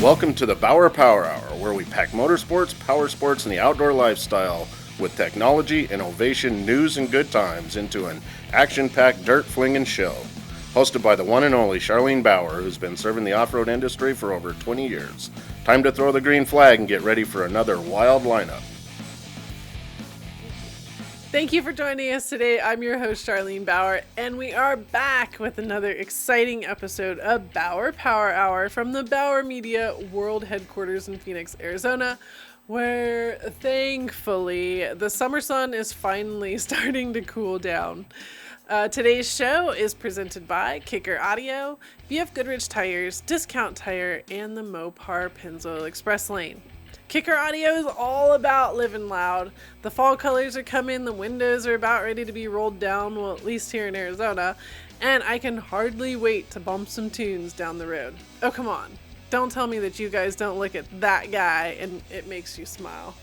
Welcome to the Bauer Power Hour, where we pack motorsports, power sports, and the outdoor lifestyle with technology, innovation, news, and good times into an action-packed dirt-flinging show. Hosted by the one and only Charlene Bauer, who's been serving the off-road industry for over 20 years. Time to throw the green flag and get ready for another wild lineup. Thank you for joining us today. I'm your host, Charlene Bauer, and we are back with another exciting episode of Bauer Power Hour from the Bauer Media World Headquarters in Phoenix, Arizona, where thankfully the summer sun is finally starting to cool down. Today's show is presented by Kicker Audio, BF Goodrich Tires, Discount Tire, and the Mopar Pennzoil Express Lane. Kicker Audio is all about living loud. The fall colors are coming, the windows are about ready to be rolled down, well, at least here in Arizona, and I can hardly wait to bump some tunes down the road. Oh, come on. Don't tell me that you guys don't look at that guy and it makes you smile.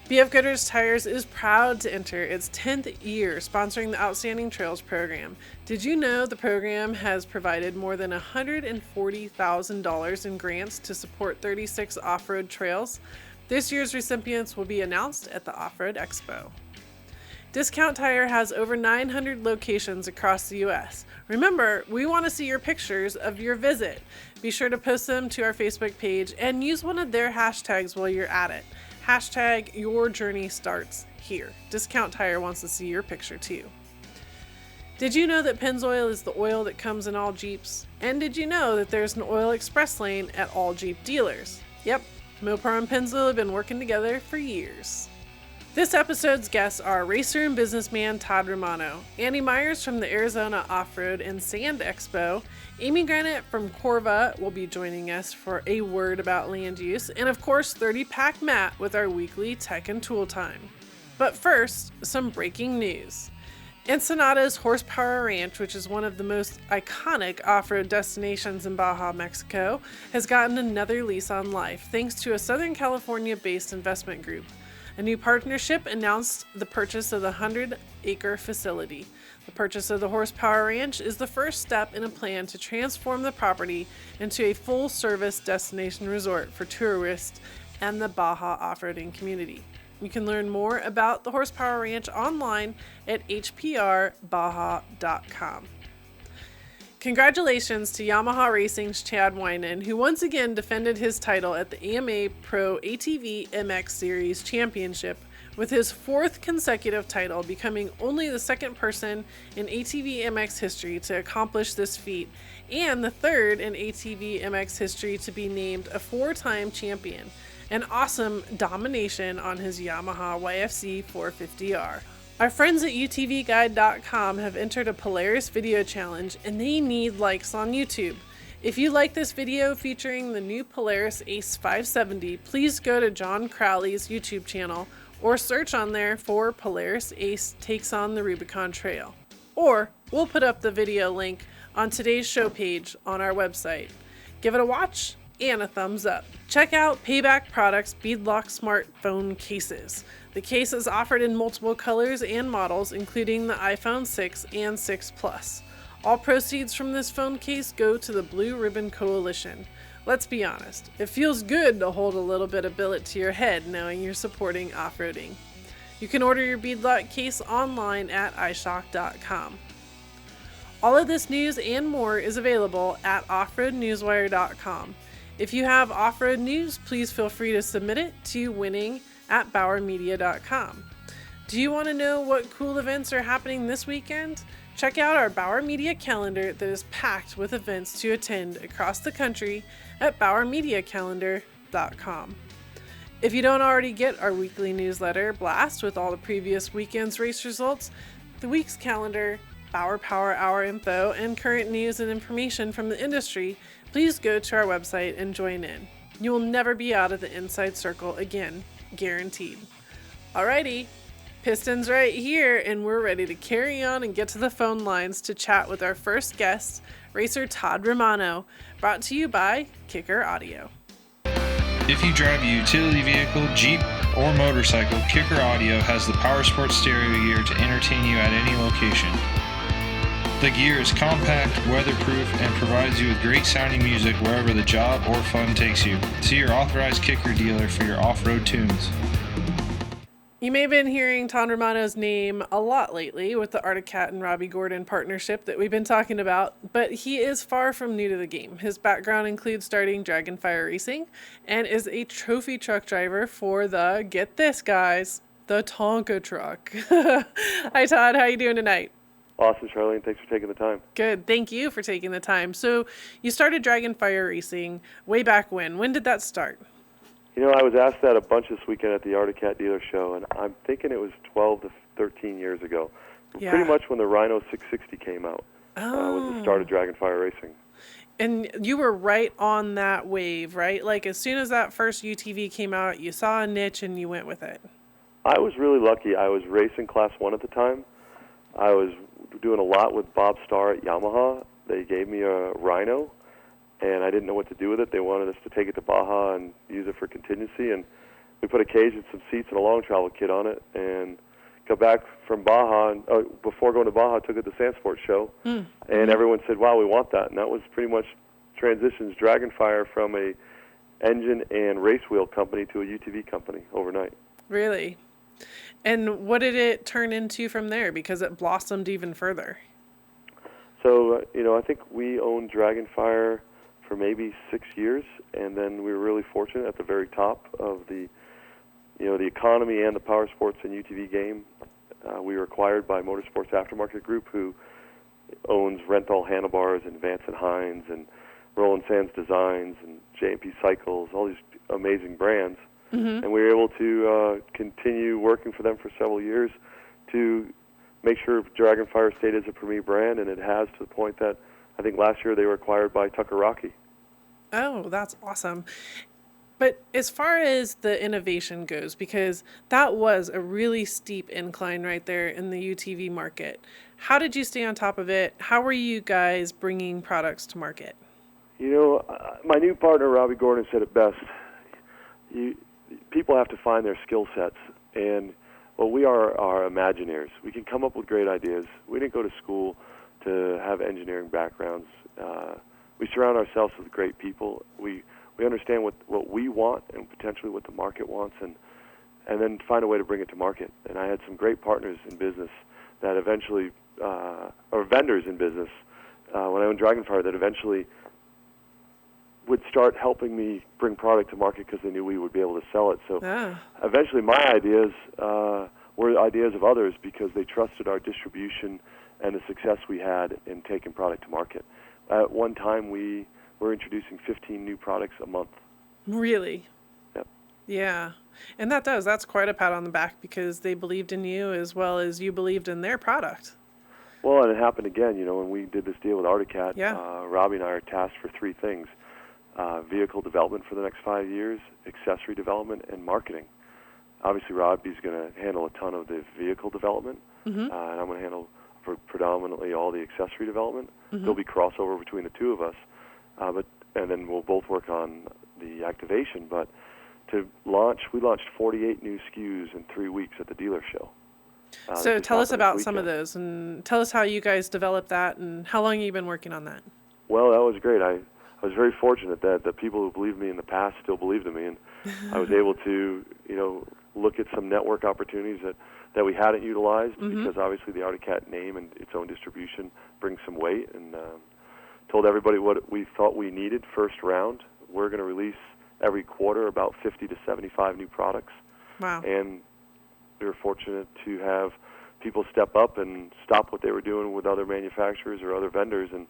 BF Goodrich Tires is proud to enter its 10th year sponsoring the Outstanding Trails program. Did you know the program has provided more than $140,000 in grants to support 36 off-road trails? This year's recipients will be announced at the Off-Road Expo. Discount Tire has over 900 locations across the U.S. Remember, we want to see your pictures of your visit. Be sure to post them to our Facebook page and use one of their hashtags while you're at it. Hashtag your journey starts here. Discount Tire wants to see your picture too. Did you know that Pennzoil is the oil that comes in all Jeeps? And did you know that there's an oil express lane at all Jeep dealers? Yep, Mopar and Pennzoil have been working together for years. This episode's guests are racer and businessman Todd Romano, Andy Myers from the Arizona Off-Road and Sand Expo, Amy Granat from CORVA will be joining us for a word about land use, and of course 30-pack Matt with our weekly tech and tool time. But first, some breaking news. Ensenada's Horsepower Ranch, which is one of the most iconic off-road destinations in Baja, Mexico, has gotten another lease on life thanks to a Southern California-based investment group. A new partnership announced the purchase of the 100-acre facility. The purchase of the Horsepower Ranch is the first step in a plan to transform the property into a full-service destination resort for tourists and the Baja off-roading community. You can learn more about the Horsepower Ranch online at hprbaja.com. Congratulations to Yamaha Racing's Chad Winan, who once again defended his title at the AMA Pro ATV MX Series Championship with his fourth consecutive title, becoming only the second person in ATV MX history to accomplish this feat and the third in ATV MX history to be named a four-time champion. An awesome domination on his Yamaha YFC 450R. Our friends at UTVguide.com have entered a Polaris video challenge and they need likes on YouTube. If you like this video featuring the new Polaris Ace 570, please go to John Crowley's YouTube channel or search on there for Polaris Ace Takes on the Rubicon Trail. Or we'll put up the video link on today's show page on our website. Give it a watch and a thumbs up. Check out Payback Products Beadlock smartphone cases. The case is offered in multiple colors and models, including the iPhone 6 and 6 Plus. All proceeds from this phone case go to the Blue Ribbon Coalition. Let's be honest, it feels good to hold a little bit of billet to your head knowing you're supporting off-roading. You can order your beadlock case online at iShock.com. All of this news and more is available at offroadnewswire.com. If you have off-road news, please feel free to submit it to winning@bauermedia.com. Do you want to know what cool events are happening this weekend? Check out our Bauer Media calendar that is packed with events to attend across the country at bauermediacalendar.com. If you don't already get our weekly newsletter blast with all the previous weekend's race results, the week's calendar, Bauer Power Hour info, and current news and information from the industry, please go to our website and join in. You will never be out of the inside circle again, guaranteed. Alrighty, Pistons right here, and we're ready to carry on and get to the phone lines to chat with our first guest, racer Todd Romano, brought to you by Kicker Audio. If you drive a utility vehicle, Jeep, or motorcycle, Kicker Audio has the power sports stereo gear to entertain you at any location. The gear is compact, weatherproof, and provides you with great sounding music wherever the job or fun takes you. See your authorized kicker dealer for your off-road tunes. You may have been hearing Todd Romano's name a lot lately with the Artec and Robbie Gordon partnership that we've been talking about, but he is far from new to the game. His background includes starting Dragonfire Racing and is a trophy truck driver for the, get this guys, the TONKA truck. Hi Todd, how you doing tonight? Awesome, Charlene. Thanks for taking the time. Good. Thank you for taking the time. So you started Dragonfire Racing way back when. When did that start? You know, I was asked that a bunch this weekend at the Artec dealer show, and I'm thinking it was 12 to 13 years ago. Yeah. Pretty much when the Rhino 660 came out was the start of Dragonfire Racing. And you were right on that wave, right? Like as soon as that first UTV came out, you saw a niche and you went with it. I was really lucky. I was racing Class 1 at the time. I was doing a lot with Bob Starr at Yamaha. They gave me a Rhino, and I didn't know what to do with it. They wanted us to take it to Baja and use it for contingency, and we put a cage and some seats and a long travel kit on it, and got back from Baja, and before going to Baja, I took it to the Sandsport show, and everyone said, wow, we want that, and that was pretty much transitions Dragonfire from a engine and race wheel company to a UTV company overnight. Really? And what did it turn into from there? Because it blossomed even further. So, I think we owned Dragonfire for maybe 6 years, and then we were really fortunate at the very top of the economy and the power sports and UTV game. We were acquired by Motorsports Aftermarket Group, who owns Renthal Handlebars and Vance and Hines and Roland Sands Designs and J&P Cycles, all these amazing brands. And we were able to continue working for them for several years to make sure Dragonfire stayed as a premier brand, and it has, to the point that I think last year they were acquired by Tucker Rocky. Oh, that's awesome. But as far as the innovation goes, because that was a really steep incline right there in the UTV market, how did you stay on top of it? How were you guys bringing products to market? My new partner, Robbie Gordon, said it best. People have to find their skill sets, and we are Imagineers. We can come up with great ideas. We didn't go to school to have engineering backgrounds. We surround ourselves with great people. We understand what we want and potentially what the market wants, and then find a way to bring it to market. And I had some great partners in business that eventually, or vendors in business, when I owned Dragonfire, that eventually would start helping me bring product to market because they knew we would be able to sell it. So eventually my ideas were ideas of others because they trusted our distribution and the success we had in taking product to market. At one time, we were introducing 15 new products a month. Really? Yep. Yeah. And that's quite a pat on the back because they believed in you as well as you believed in their product. Well, and it happened again, when we did this deal with Artec. Yeah. Robbie and I are tasked for three things: vehicle development for the next 5 years, accessory development, and marketing. Obviously, Robbie's going to handle a ton of the vehicle development, and I'm going to handle predominantly all the accessory development. There'll be crossover between the two of us, and then we'll both work on the activation. But to launch, we launched 48 new SKUs in 3 weeks at the dealer show. So tell us about some of those, and tell us how you guys developed that, and how long you've been working on that. Well, that was great. I was very fortunate that the people who believed me in the past still believed in me, and I was able to, look at some network opportunities that we hadn't utilized because obviously the Artec name and its own distribution brings some weight, and told everybody what we thought we needed first round. We're going to release every quarter about 50 to 75 new products. Wow. And we were fortunate to have people step up and stop what they were doing with other manufacturers or other vendors and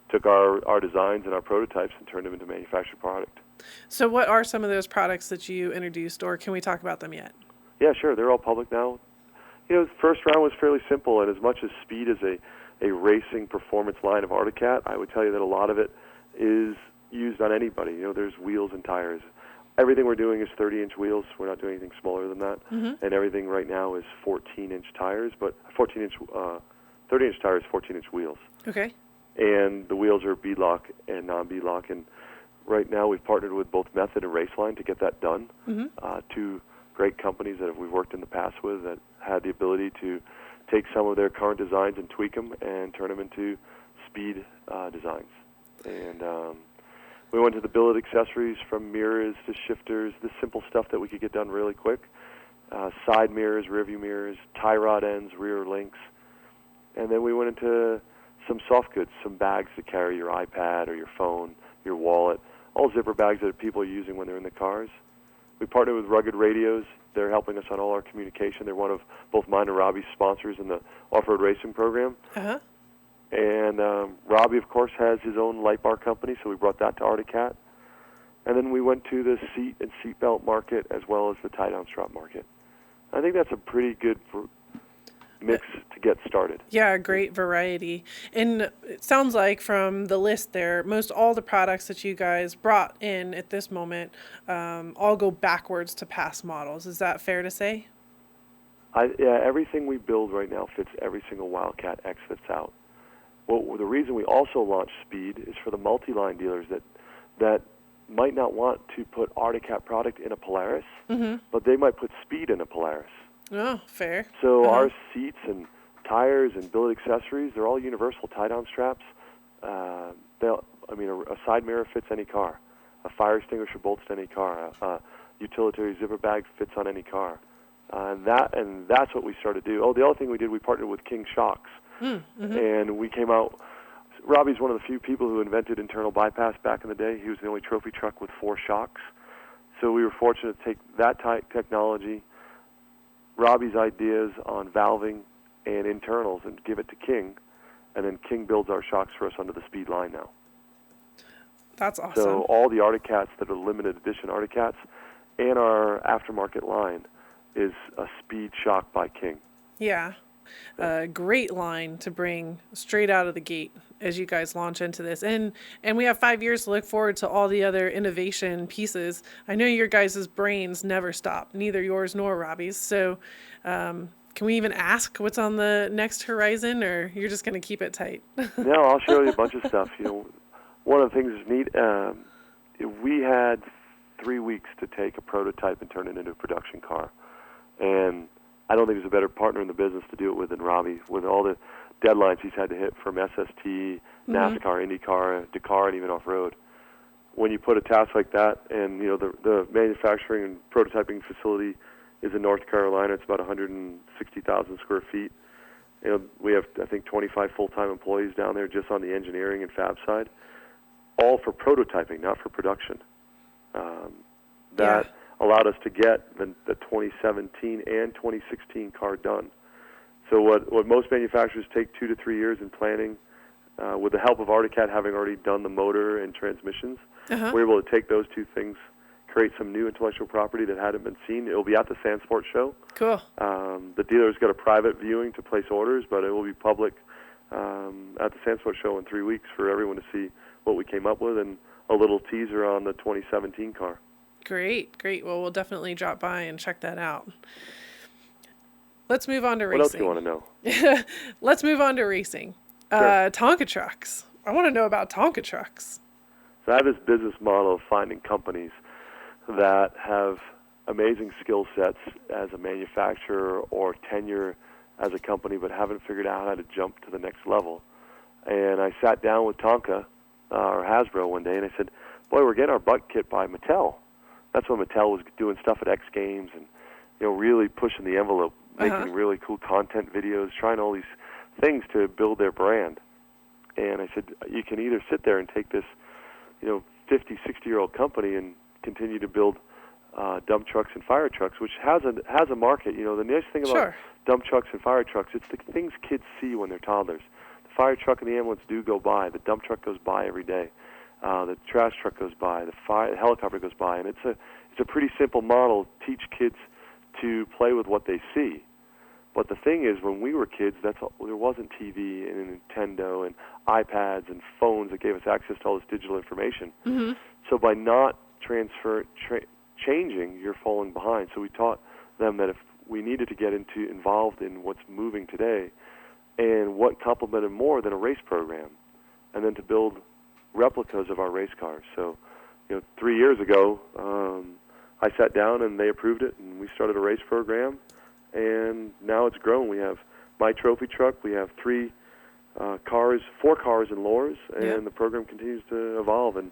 took our designs and our prototypes and turned them into manufactured product. So what are some of those products that you introduced, or can we talk about them yet? Yeah, sure. They're all public now. The first round was fairly simple, and as much as speed is a racing performance line of Artec, I would tell you that a lot of it is used on anybody. There's wheels and tires. Everything we're doing is 30-inch wheels. We're not doing anything smaller than that. And everything right now is 14-inch tires, but 30-inch tires, 14-inch wheels. Okay. And the wheels are beadlock and non-beadlock. And right now we've partnered with both Method and Raceline to get that done. Two great companies that we've worked in the past with that had the ability to take some of their current designs and tweak them and turn them into speed designs. And we went to the billet accessories, from mirrors to shifters, the simple stuff that we could get done really quick. Side mirrors, rear view mirrors, tie rod ends, rear links. And then we went into some soft goods, some bags to carry your iPad or your phone, your wallet, all zipper bags that people are using when they're in the cars. We partnered with Rugged Radios. They're helping us on all our communication. They're one of both mine and Robbie's sponsors in the off-road racing program. Uh-huh. And Robbie, of course, has his own light bar company, so we brought that to Artec. And then we went to the seat and seatbelt market as well as the tie-down strap market. I think that's a pretty good mix to get started. Yeah, great variety. And it sounds like from the list there, most all the products that you guys brought in at this moment all go backwards to past models. Is that fair to say? Yeah, everything we build right now fits every single Wildcat X that's out. Well, the reason we also launched Speed is for the multi-line dealers that might not want to put Artec product in a Polaris, but they might put Speed in a Polaris. Oh, fair. So our seats and tires and billet accessories, they're all universal tie-down straps. A side mirror fits any car. A fire extinguisher bolts to any car. A utilitarian zipper bag fits on any car. And that's what we started to do. Oh, the other thing we did, we partnered with King Shocks. And we came out. Robbie's one of the few people who invented internal bypass back in the day. He was the only trophy truck with 4 shocks. So we were fortunate to take that technology, Robbie's ideas on valving and internals, and give it to King. And then King builds our shocks for us under the Speed line now. That's awesome. So all the Artecats that are limited edition Artecats and our aftermarket line is a Speed shock by King. Yeah. A great line to bring straight out of the gate as you guys launch into this. And we have 5 years to look forward to all the other innovation pieces. I know your guys' brains never stop, neither yours nor Robbie's. So can we even ask what's on the next horizon, or you're just going to keep it tight? No, I'll show you a bunch of stuff. One of the things that's neat, we had 3 weeks to take a prototype and turn it into a production car. And I don't think there's a better partner in the business to do it with than Robbie, with all the deadlines he's had to hit from SST, NASCAR, IndyCar, Dakar, and even off-road. When you put a task like that, and the manufacturing and prototyping facility is in North Carolina, it's about 160,000 square feet. We have, I think, 25 full-time employees down there just on the engineering and fab side, all for prototyping, not for production. That allowed us to get the 2017 and 2016 car done. So what most manufacturers take 2 to 3 years in planning, with the help of Artec having already done the motor and transmissions, we're able to take those 2 things, create some new intellectual property that hadn't been seen. It will be at the Sandsport show. Cool. The dealer's got a private viewing to place orders, but it will be public at the Sandsport show in 3 weeks for everyone to see what we came up with, and a little teaser on the 2017 car. Great. Well, we'll definitely drop by and check that out. Let's move on to racing. What else do you want to know? Let's move on to racing. Sure. TONKA trucks. I want to know about TONKA trucks. So I have this business model of finding companies that have amazing skill sets as a manufacturer or tenure as a company, but haven't figured out how to jump to the next level. And I sat down with TONKA or Hasbro one day, and I said, boy, we're getting our butt kicked by Mattel. That's when Mattel was doing stuff at X Games and really pushing the envelope, making really cool content videos, trying all these things to build their brand. And I said, you can either sit there and take this 50, 60-year-old company and continue to build dump trucks and fire trucks, which has a market. The nice thing about dump trucks and fire trucks, it's the things kids see when they're toddlers. The fire truck and the ambulance do go by. The dump truck goes by every day. The trash truck goes by. The helicopter goes by. And it's a pretty simple model. Teach kids to play with what they see. But the thing is, when we were kids, there wasn't TV and Nintendo and iPads and phones that gave us access to all this digital information. So by not changing, you're falling behind. So we taught them that if we needed to get involved in what's moving today, and what complemented more than a race program, and then to build replicas of our race cars. So, 3 years ago, I sat down and they approved it, and we started a race program, and now it's grown. We have my trophy truck. We have 4 cars in Lore's, and the program continues to evolve. And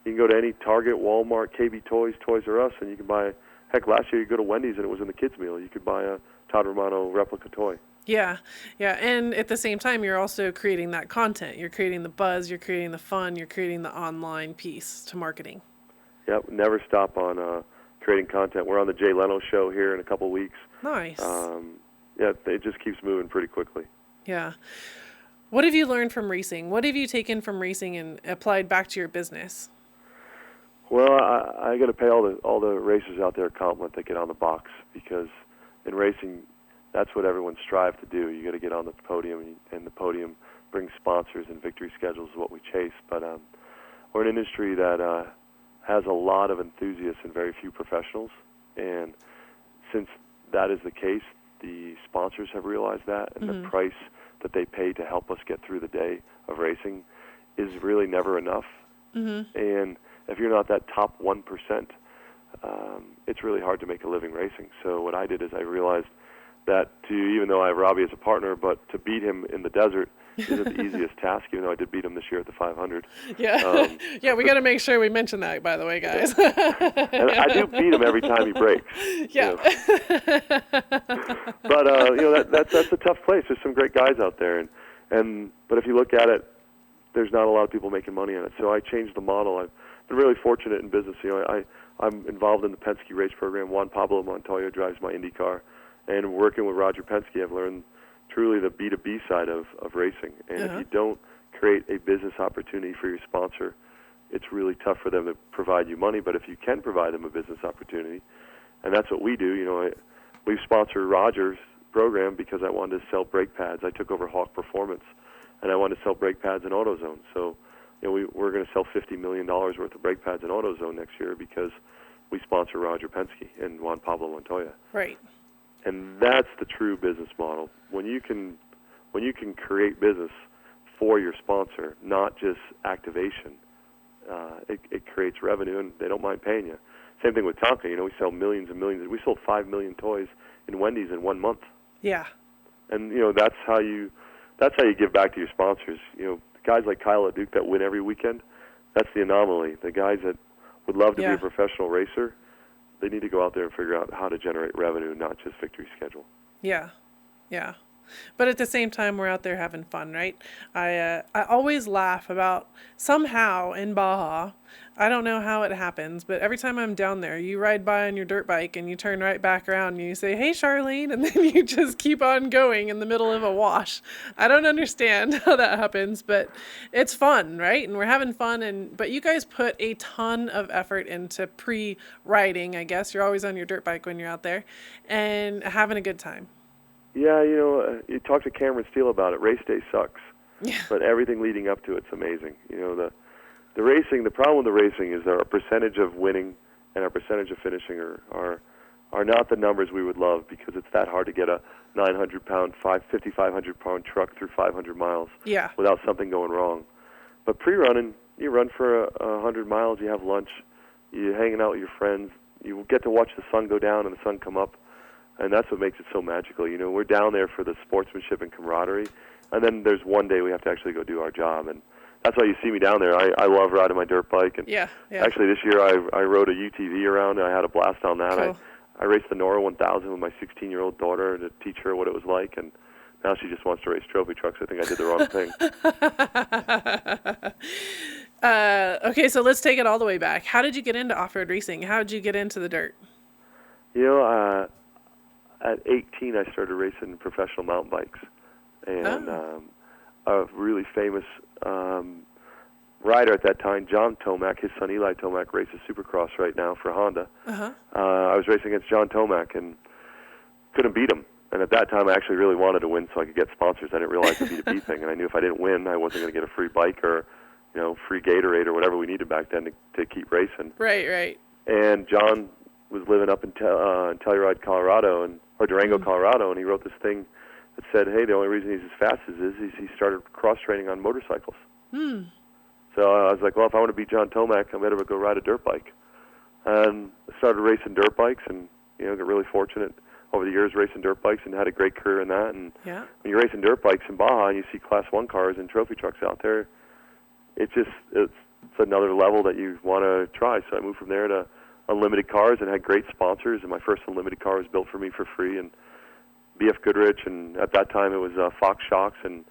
you can go to any Target, Walmart, KB Toys, Toys R Us, and you can buy, heck, last year you go to Wendy's and it was in the kids' meal. You could buy a Todd Romano replica toy. Yeah, and at the same time, you're also creating that content. You're creating the buzz, you're creating the fun, you're creating the online piece to marketing. Yep, never stop on creating content. We're on the Jay Leno show here in a couple weeks. Nice. It just keeps moving pretty quickly. Yeah. What have you learned from racing? What have you taken from racing and applied back to your business? Well, I got to pay all the racers out there a compliment that get on the box, because in racing, that's what everyone strives to do. You got to get on the podium, and the podium brings sponsors, and victory schedules is what we chase. But we're an industry that has a lot of enthusiasts and very few professionals. And since that is the case, the sponsors have realized that, and the price that they pay to help us get through the day of racing is really never enough. And if you're not that top 1%, it's really hard to make a living racing. So what I did is I realized that even though I have Robbie as a partner, but to beat him in the desert isn't the easiest task, even though I did beat him this year at the 500. Yeah, yeah, we got to make sure we mention that, by the way, guys. And I do beat him every time he breaks. Yeah. But that's a tough place. There's some great guys out there, but if you look at it, there's not a lot of people making money on it. So I changed the model. I've been really fortunate in business. I'm involved in the Penske race program. Juan Pablo Montoya drives my Indy car. And working with Roger Penske, I've learned truly the B2B side of racing. And if you don't create a business opportunity for your sponsor, it's really tough for them to provide you money. But if you can provide them a business opportunity, and that's what we do. We've sponsored Roger's program because I wanted to sell brake pads. I took over Hawk Performance, and I wanted to sell brake pads in AutoZone. So we're going to sell $50 million worth of brake pads in AutoZone next year because we sponsor Roger Penske and Juan Pablo Montoya. Right. And that's the true business model. When you can create business for your sponsor, not just activation, it creates revenue, and they don't mind paying you. Same thing with TONKA. We sell millions and millions. We sold 5 million toys in Wendy's in 1 month. Yeah. And that's how you give back to your sponsors. Guys like Kyle at Duke that win every weekend, that's the anomaly. The guys that would love to be a professional racer, they need to go out there and figure out how to generate revenue, not just victory schedule. Yeah, yeah. But at the same time, we're out there having fun, right? I always laugh about somehow in Baja, I don't know how it happens, but every time I'm down there, you ride by on your dirt bike and you turn right back around and you say, "Hey, Charlene," and then you just keep on going in the middle of a wash. I don't understand how that happens, but it's fun, right? And we're having fun. But you guys put a ton of effort into pre-riding, I guess. You're always on your dirt bike when you're out there and having a good time. Yeah, you talk to Cameron Steele about it. Race day sucks, but everything leading up to it's amazing. The racing. The problem with the racing is that our percentage of winning and our percentage of finishing are not the numbers we would love, because it's that hard to get a 900-pound, 5,500-pound truck through 500 miles without something going wrong. But pre-running, you run for 100 miles, you have lunch, you're hanging out with your friends, you get to watch the sun go down and the sun come up. And that's what makes it so magical. We're down there for the sportsmanship and camaraderie, and then there's one day we have to actually go do our job, and that's why you see me down there. I love riding my dirt bike, and actually this year I rode a UTV around, and I had a blast on that. Cool. I raced the Nora 1000 with my 16-year-old daughter to teach her what it was like, and now she just wants to race trophy trucks. I think I did the wrong thing. Okay, so let's take it all the way back. How did you get into off-road racing? How did you get into the dirt? At 18, I started racing professional mountain bikes, and a really famous rider at that time, John Tomac, his son Eli Tomac, races Supercross right now for Honda. I was racing against John Tomac and couldn't beat him. And at that time, I actually really wanted to win so I could get sponsors. I didn't realize the B2B thing, and I knew if I didn't win, I wasn't going to get a free bike or free Gatorade or whatever we needed back then to keep racing. Right. And John was living up in Telluride, Colorado, or Durango, Colorado, and he wrote this thing that said, "Hey, the only reason he's as fast as he started cross-training on motorcycles." So I was like, well, if I want to beat John Tomac, I better go ride a dirt bike. And I started racing dirt bikes, and got really fortunate. over the years racing dirt bikes and had a great career in that. And Yeah. when you're racing dirt bikes in Baja and you see Class 1 cars and trophy trucks out there, it's another level that you want to try. So I moved from there to unlimited cars and had great sponsors. And my first unlimited car was built for me for free. And BF Goodrich, and at that time it was Fox Shocks and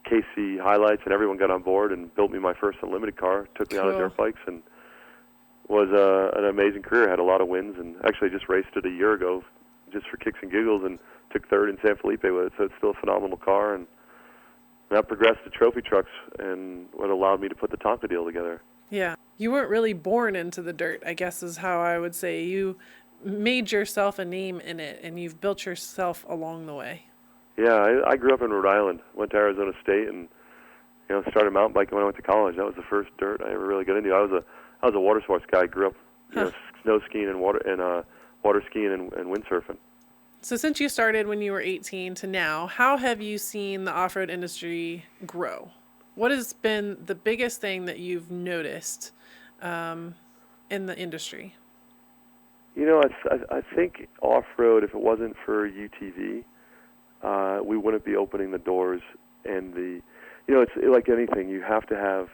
KC Highlights, and everyone got on board and built me my first unlimited car. Took me out of dirt bikes and was an amazing career. Had a lot of wins, and actually just raced it a year ago just for kicks and giggles and took third in San Felipe with it. So it's still a phenomenal car, and that progressed to trophy trucks and what allowed me to put the TONKA deal together. Yeah. You weren't really born into the dirt, I guess is how I would say. You made yourself a name in it, and you've built yourself along the way. Yeah, I grew up in Rhode Island, went to Arizona State, and started mountain biking when I went to college. That was the first dirt I ever really got into. I was a water sports guy. I grew up snow skiing and water skiing and windsurfing. So since you started when you were 18 to now, how have you seen the off-road industry grow? What has been the biggest thing that you've noticed in the industry? I think off-road, if it wasn't for UTV, we wouldn't be opening the doors. And it's like anything. You have to have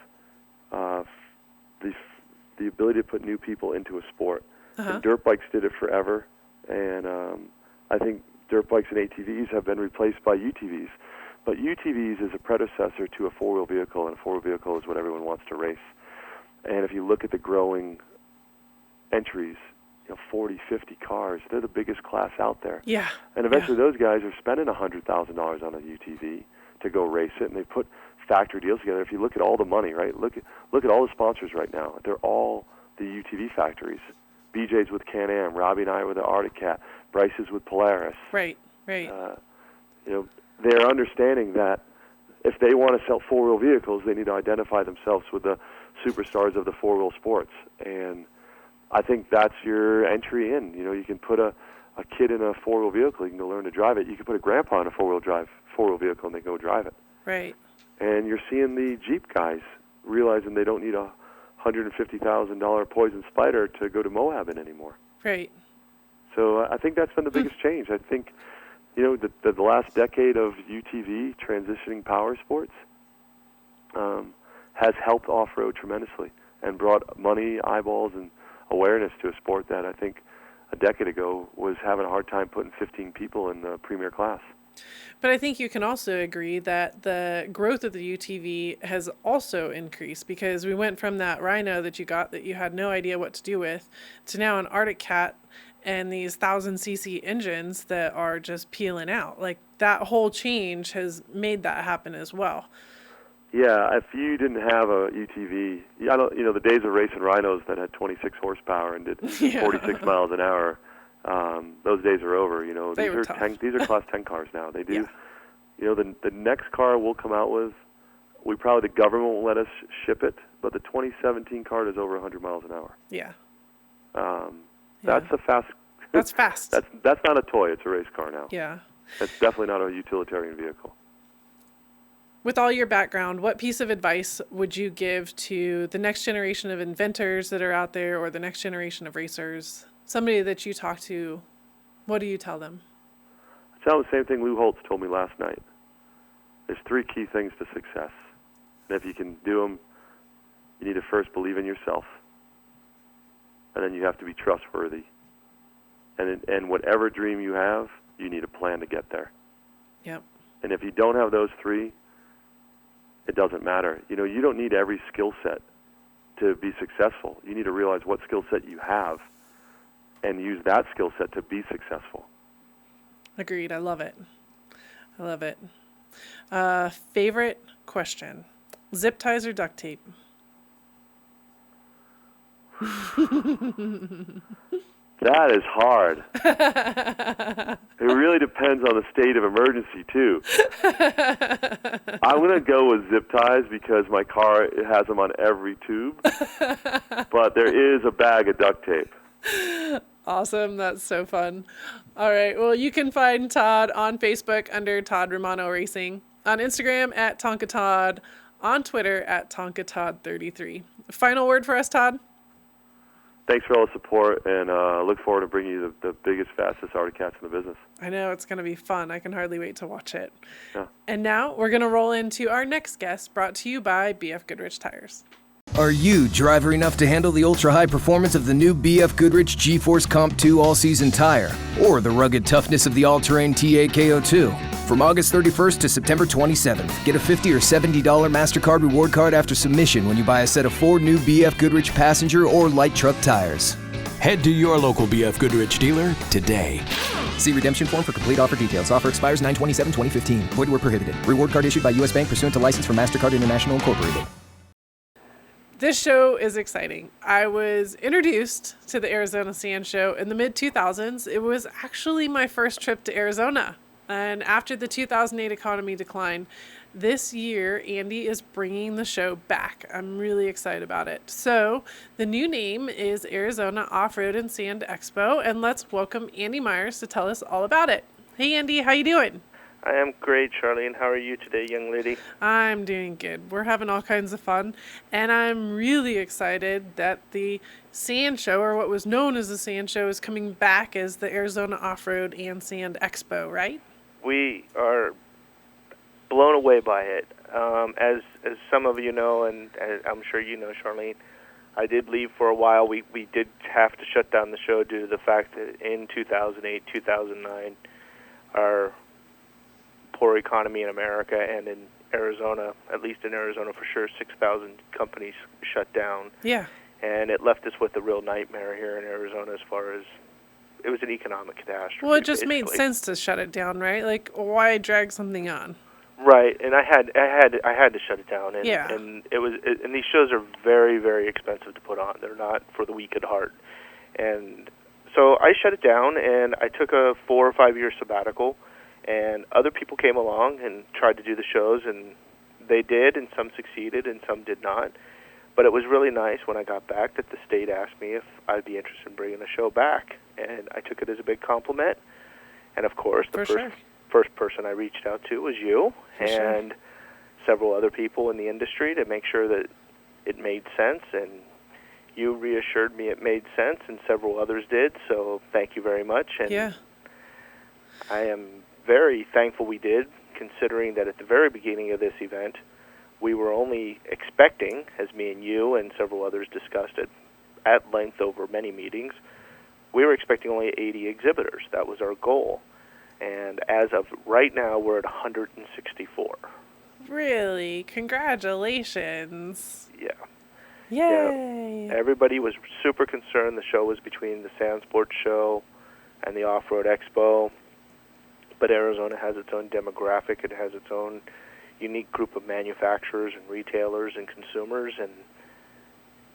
the ability to put new people into a sport. And dirt bikes did it forever. And I think dirt bikes and ATVs have been replaced by UTVs. But UTVs is a predecessor to a four-wheel vehicle, and a four-wheel vehicle is what everyone wants to race. And if you look at the growing entries, 40, 50 cars, they're the biggest class out there. Yeah. And eventually those guys are spending $100,000 on a UTV to go race it, and they put factory deals together. If you look at all the money, right, look at all the sponsors right now. They're all the UTV factories. BJ's with Can-Am, Robbie and I with the Arctic Cat, Bryce is with Polaris. Right. They're understanding that if they want to sell four-wheel vehicles, they need to identify themselves with the superstars of the four-wheel sports. And I think that's your entry in. You can put a kid in a four-wheel vehicle, you can go learn to drive it. You can put a grandpa in a four-wheel vehicle, and they go drive it. Right. And you're seeing the Jeep guys realizing they don't need a $150,000 Poison Spider to go to Moab in anymore. Right. So I think that's been the biggest change. I think, the last decade of UTV transitioning power sports has helped off-road tremendously and brought money, eyeballs, and awareness to a sport that I think a decade ago was having a hard time putting 15 people in the premier class. But I think you can also agree that the growth of the UTV has also increased, because we went from that Rhino that you got that you had no idea what to do with to now an Arctic Cat and these 1,000cc engines that are just peeling out. Like, that whole change has made that happen as well. Yeah, if you didn't have a UTV, the days of racing Rhinos that had 26 horsepower and did 46 miles an hour, those days are over. These are Class 10 cars now. They do. Yeah. The next car we'll come out with, the government won't let us ship it, but the 2017 car is over 100 miles an hour. Yeah. That's a fast. That's fast. That's not a toy. It's a race car now. Yeah. It's definitely not a utilitarian vehicle. With all your background, what piece of advice would you give to the next generation of inventors that are out there, or the next generation of racers? Somebody that you talk to, what do you tell them? I tell them the same thing Lou Holtz told me last night. There's 3 key things to success. And if you can do them, you need to first believe in yourself. And then you have to be trustworthy. And whatever dream you have, you need a plan to get there. Yep. And if you don't have those 3, it doesn't matter. You don't need every skill set to be successful. You need to realize what skill set you have and use that skill set to be successful. Agreed. I love it. Favorite question: zip ties or duct tape? That is hard. It really depends on the state of emergency, too. I'm going to go with zip ties because my car has them on every tube. But there is a bag of duct tape. Awesome. That's so fun. All right. Well, you can find Todd on Facebook under Todd Romano Racing, on Instagram at TONKA Todd, on Twitter at TONKA Todd 33. Final word for us, Todd? Thanks for all the support, and look forward to bringing you the biggest, fastest Arctic cats in the business. I know it's going to be fun. I can hardly wait to watch it. Yeah. And now we're going to roll into our next guest, brought to you by BF Goodrich Tires. Are you driver enough to handle the ultra-high performance of the new BF Goodrich G-Force Comp 2 all-season tire, or the rugged toughness of the all-terrain TA-KO2? From August 31st to September 27th, get a $50 or $70 MasterCard reward card after submission when you buy a set of 4 new BF Goodrich passenger or light truck tires. Head to your local BF Goodrich dealer today. See redemption form for complete offer details. Offer expires 9/27/2015. Void where prohibited. Reward card issued by U.S. Bank pursuant to license from MasterCard International Incorporated. This show is exciting. I was introduced to the Arizona Sand Show in the mid-2000s. It was actually my first trip to Arizona. And after the 2008 economy decline, this year, Andy is bringing the show back. I'm really excited about it. So the new name is Arizona Off-Road and Sand Expo, and let's welcome Andy Myers to tell us all about it. Hey, Andy, how you doing? I am great, Charlene. How are you today, young lady? I'm doing good. We're having all kinds of fun, and I'm really excited that the Sand Show, or what was known as the Sand Show, is coming back as the Arizona Off-Road and Sand Expo, right? We are blown away by it. As some of you know, and as I'm sure you know, Charlene, I did leave for a while. We did have to shut down the show due to the fact that in 2008, 2009, our poor economy in America and in Arizona, at least in Arizona for sure, 6,000 companies shut down. Yeah. And it left us with a real nightmare here in Arizona as far as it was an economic catastrophe. Well, it just basically. made sense to shut it down, right? Like, why drag something on? Right, and I had to shut it down, and Yeah. and and these shows are very, very expensive to put on. They're not for the weak at heart, and so I shut it down, and I took a 4 or 5 year sabbatical, and other people came along and tried to do the shows, and they did, and some succeeded, and some did not. But it was really nice when I got back that the state asked me if I'd be interested in bringing the show back, and I took it as a big compliment. And of course, the first person I reached out to was you and several other people in the industry to make sure that it made sense, and you reassured me it made sense, and several others did, so thank you very much. And Yeah. I am very thankful we did, considering that at the very beginning of this event, we were only expecting, as me and you and several others discussed it at length over many meetings, we were expecting only 80 exhibitors. That was our goal. And as of right now, we're at 164. Really? Congratulations. Yeah. Yay. Yeah. Everybody was super concerned. The show was between the Sand Sports Show and the Off-Road Expo. But Arizona has its own demographic. It has its own unique group of manufacturers and retailers and consumers, and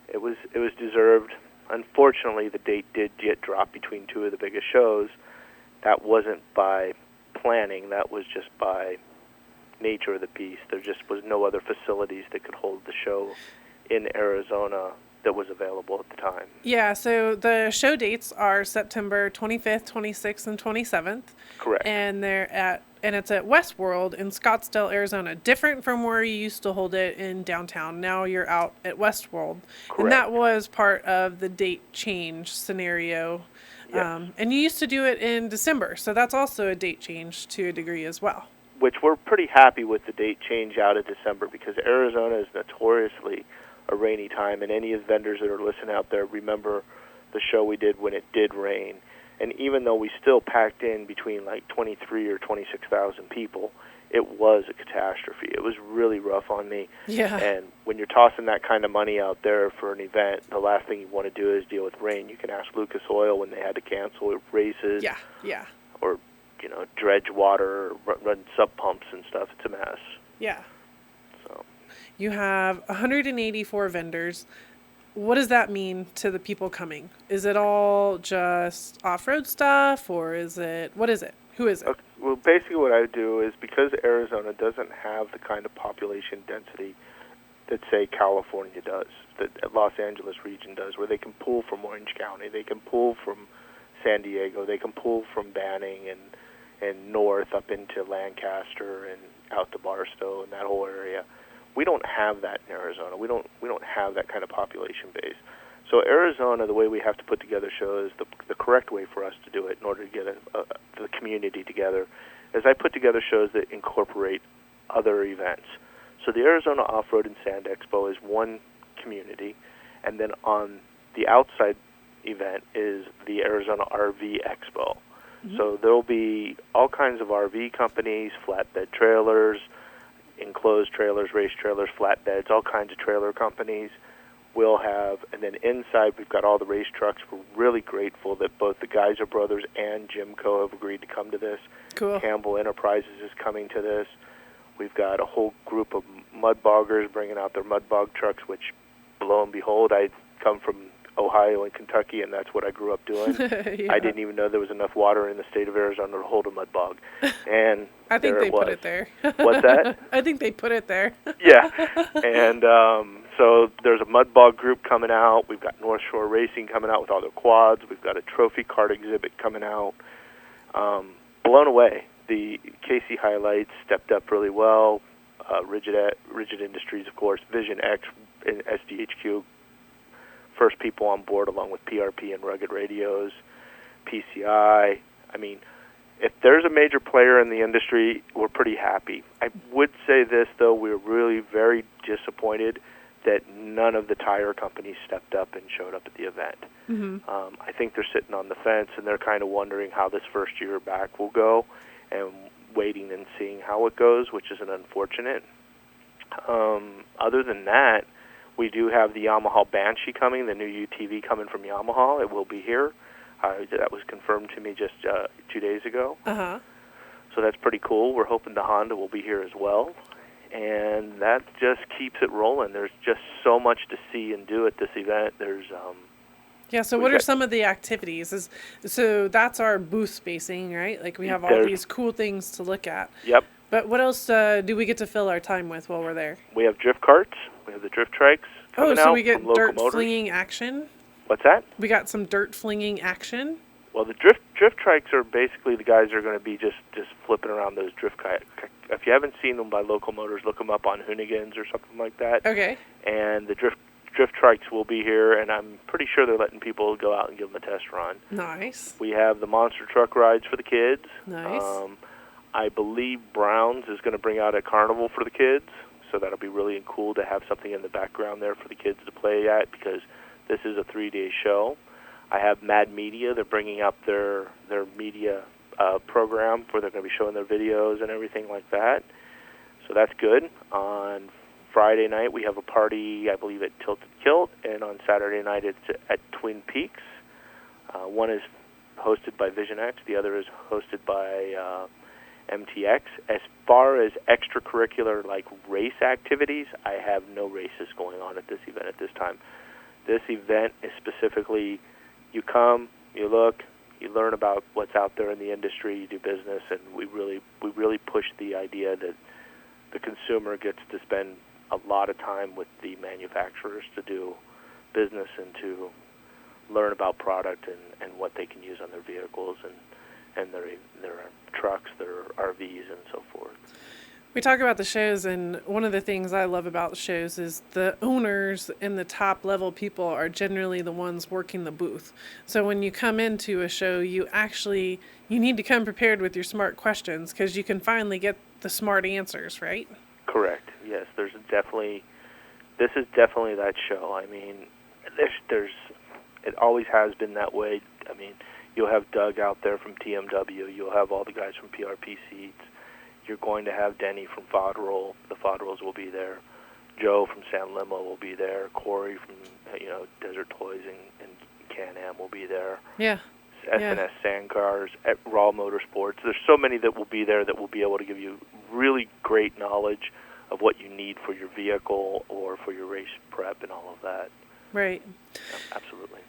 it was deserved. Unfortunately, the date did get dropped between two of the biggest shows. That wasn't by planning. That was just by nature of the beast. There just was no other facilities that could hold the show in Arizona that was available at the time. Yeah, so the show dates are September 25th, 26th, and 27th. Correct. And it's at Westworld in Scottsdale, Arizona. Different from where you used to hold it in downtown. Now you're out at Westworld. Correct. And that was part of the date change scenario. Yes. And you used to do it in December, so that's also a date change to a degree as well. Which we're pretty happy with the date change out of December, because Arizona is notoriously a rainy time, and any of the vendors that are listening out there remember the show we did when it did rain. And even though we still packed in between like 23 or 26,000 people, it was a catastrophe. It was really rough on me. Yeah. And when you're tossing that kind of money out there for an event, the last thing you want to do is deal with rain. You can ask Lucas Oil when they had to cancel races. Yeah. Or, dredge water, or run sub pumps and stuff. It's a mess. Yeah. So You have 184 vendors. What does that mean to the people coming? Is it all just off-road stuff, or what is it? Who is it? Okay. Well, basically what I do is, because Arizona doesn't have the kind of population density that, say, California does, that Los Angeles region does, where they can pull from Orange County, they can pull from San Diego, they can pull from Banning and north up into Lancaster and out to Barstow and that whole area. We don't have that in Arizona. We don't have that kind of population base. So Arizona, the way we have to put together shows, the correct way for us to do it in order to get the community together, is I put together shows that incorporate other events. So the Arizona Off-Road and Sand Expo is one community, and then on the outside event is the Arizona RV Expo. Mm-hmm. So there will be all kinds of RV companies, flatbed trailers, enclosed trailers, race trailers, flatbeds, all kinds of trailer companies. We'll have, and then inside we've got all the race trucks. We're really grateful that both the Geyser Brothers and Jimco have agreed to come to this. Cool. Campbell Enterprises is coming to this. We've got a whole group of mud boggers bringing out their mud bog trucks, which, lo and behold, I come from Ohio and Kentucky, and that's what I grew up doing. Yeah. I didn't even know there was enough water in the state of Arizona to hold a mud bog. And I think they put it there. What's that? I think they put it there. Yeah. And so there's a mud bog group coming out. We've got North Shore Racing coming out with all their quads. We've got a trophy cart exhibit coming out. Blown away. The KC Highlights stepped up really well. Rigid Industries, of course. Vision X and SDHQ, first people on board, along with PRP and Rugged Radios, PCI. I mean, if there's a major player in the industry, we're pretty happy. I would say this, though, we're really very disappointed that none of the tire companies stepped up and showed up at the event. Mm-hmm. I think they're sitting on the fence, and they're kind of wondering how this first year back will go, and waiting and seeing how it goes, which is an unfortunate. Other than that, we do have the Yamaha Banshee coming, the new UTV coming from Yamaha. It will be here. That was confirmed to me just 2 days ago. Uh-huh. So that's pretty cool. We're hoping the Honda will be here as well. And that just keeps it rolling. There's just so much to see and do at this event. There's yeah, so what are some of the activities? So that's our booth spacing, right? Like we have all these cool things to look at. Yep. But what else do we get to fill our time with while we're there? We have drift carts. We have the drift trikes coming out so we get from dirt Locomotive. flinging action? What's that? We got some dirt flinging action? Well, the drift trikes are basically the guys that are going to be just flipping around those drift kayaks. If you haven't seen them by local motors, look them up on Hoonigan's or something like that. Okay. And the drift trikes will be here, and I'm pretty sure they're letting people go out and give them a test run. Nice. We have the monster truck rides for the kids. Nice. I believe Brown's is going to bring out a carnival for the kids, so that'll be really cool to have something in the background there for the kids to play at, because this is a 3-day show. I have Mad Media. They're bringing up their media program where they're going to be showing their videos and everything like that. So that's good. On Friday night, we have a party, I believe, at Tilted Kilt, and on Saturday night, it's at Twin Peaks. One is hosted by Vision X. The other is hosted by MTX. As far as extracurricular, like race activities, I have no races going on at this event at this time. This event is specifically, you come, you look, you learn about what's out there in the industry, you do business, and we really push the idea that the consumer gets to spend a lot of time with the manufacturers to do business and to learn about product and what they can use on their vehicles and their trucks, their RVs, and so forth. We talk about the shows, and one of the things I love about the shows is the owners and the top level people are generally the ones working the booth. So when you come into a show, you need to come prepared with your smart questions, because you can finally get the smart answers, right? Correct. Yes, this is definitely that show. I mean, it always has been that way. I mean, you'll have Doug out there from TMW. You'll have all the guys from PRP Seats. You're going to have Denny from Fodroll. The Fodrolls will be there. Joe from San Limo will be there. Corey from Desert Toys and Can-Am will be there. Yeah. SNS Sandcars, at Raw Motorsports. There's so many that will be there that will be able to give you really great knowledge of what you need for your vehicle or for your race prep and all of that. Right. Yeah, absolutely.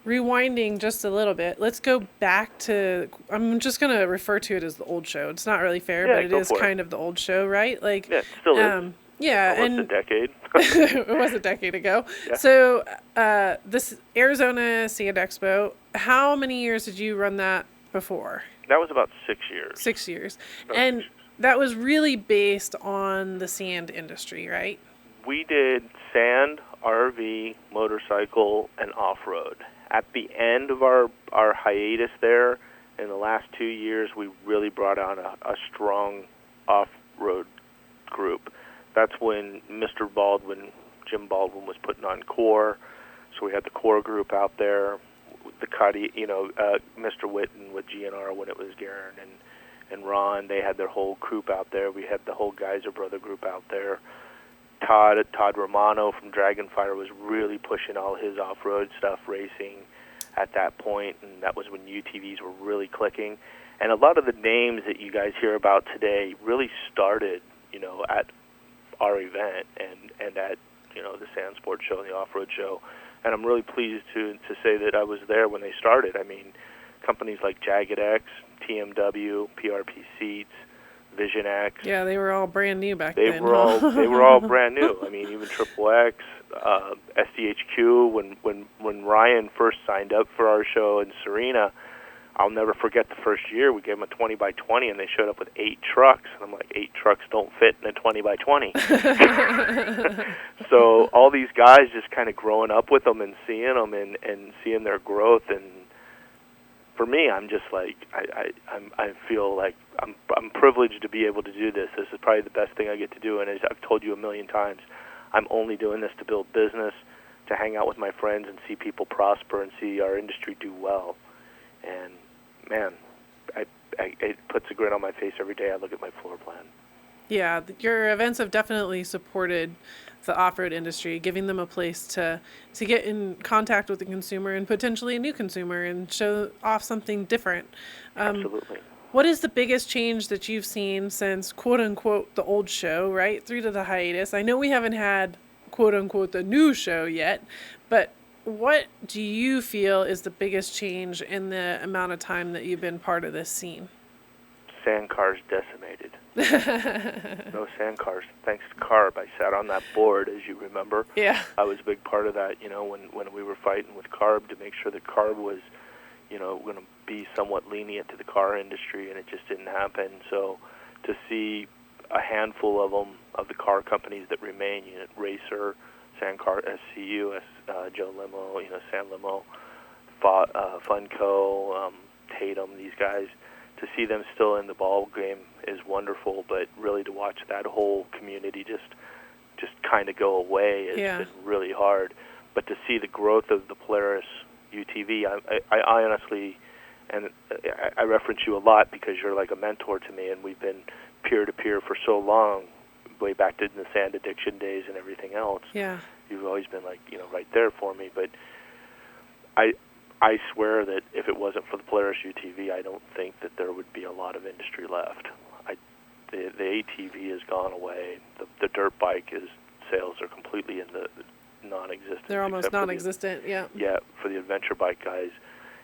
Rewinding just a little bit, let's go back to, I'm just going to refer to it as the old show. It's not really fair, but it is kind of the old show, right? Like, yeah, it still is. Yeah. Almost a decade. It was a decade ago. Yeah. So this Arizona Sand Expo, how many years did you run that before? That was about 6 years. 6 years. And that was really based on the sand industry, right? we did sand, RV, motorcycle, and off-road. At the end of our hiatus there, in the last 2 years, we really brought out a strong off-road group. That's when Jim Baldwin was putting on CORE, so we had the CORE group out there, the Cuddy, Mr. Witten with GNR when it was Garen and Ron. They had their whole group out there. We had the whole Geyser Brother group out there. Todd Romano from Dragonfire was really pushing all his off-road stuff, racing at that point, and that was when UTVs were really clicking. And a lot of the names that you guys hear about today really started, at our event and at, the Sand Sport Show and the Off-Road Show. And I'm really pleased to say that I was there when they started. I mean, companies like Jagged X, TMW, PRP Seats, Vision X. Yeah, they were all brand new back then. They were all brand new. I mean, even Triple X, SDHQ. When Ryan first signed up for our show in Serena, I'll never forget the first year. We gave them a 20 by 20, and they showed up with 8 trucks. And I'm like, 8 trucks don't fit in a 20 by 20. So all these guys just kind of growing up with them and seeing them and seeing their growth. And for me, I'm just like, I feel like I'm privileged to be able to do this. This is probably the best thing I get to do. And as I've told you a million times, I'm only doing this to build business, to hang out with my friends and see people prosper and see our industry do well. And man, it puts a grin on my face every day I look at my floor plan. Yeah, your events have definitely supported the off-road industry, giving them a place to get in contact with the consumer and potentially a new consumer and show off something different. Absolutely. What is the biggest change that you've seen since, quote-unquote, the old show, right, through to the hiatus? I know we haven't had, quote-unquote, the new show yet, but what do you feel is the biggest change in the amount of time that you've been part of this scene? Sand cars decimated. No sand cars. Thanks to CARB. I sat on that board, as you remember. Yeah. I was a big part of that, when we were fighting with CARB to make sure that CARB was, going to be somewhat lenient to the car industry, and it just didn't happen. So to see a handful of them, of the car companies that remain, Racer, Sandcar, SCU, Joe Limo, San Limo, Funco, Tatum, these guys, to see them still in the ball game is wonderful, but really to watch that whole community just kind of go away has been really hard. But to see the growth of the Polaris UTV, I honestly, and I reference you a lot because you're like a mentor to me, and we've been peer-to-peer for so long, way back to the sand addiction days and everything else. Yeah. You've always been like, right there for me. But I swear that if it wasn't for the Polaris UTV, I don't think that there would be a lot of industry left. The ATV has gone away. The dirt bike sales are completely in the non-existent. They're almost non-existent, yeah. Yeah, for the adventure bike guys.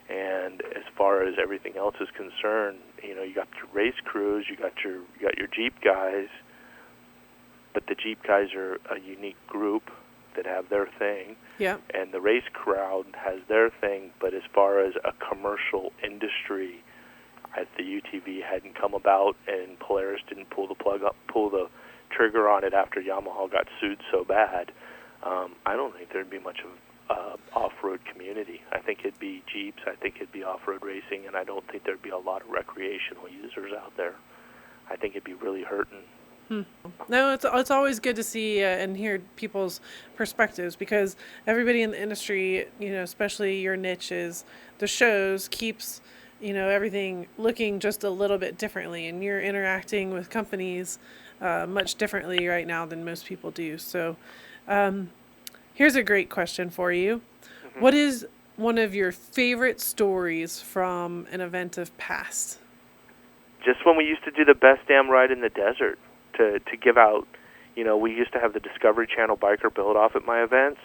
And as far as everything else is concerned, you got your race crews, you got your Jeep guys, but the Jeep guys are a unique group that have their thing. Yeah. And the race crowd has their thing, but as far as a commercial industry, if the UTV hadn't come about and Polaris didn't pull the trigger on it after Yamaha got sued so bad, I don't think there'd be much of off-road community. I think it'd be Jeeps, I think it'd be off-road racing, and I don't think there'd be a lot of recreational users out there. I think it'd be really hurting. No, it's always good to see and hear people's perspectives, because everybody in the industry, especially your niches, the shows keeps, everything looking just a little bit differently, and you're interacting with companies much differently right now than most people do. So here's a great question for you. Mm-hmm. What is one of your favorite stories from an event of past? Just when we used to do the best damn ride in the desert. To give out, we used to have the Discovery Channel biker build-off at my events,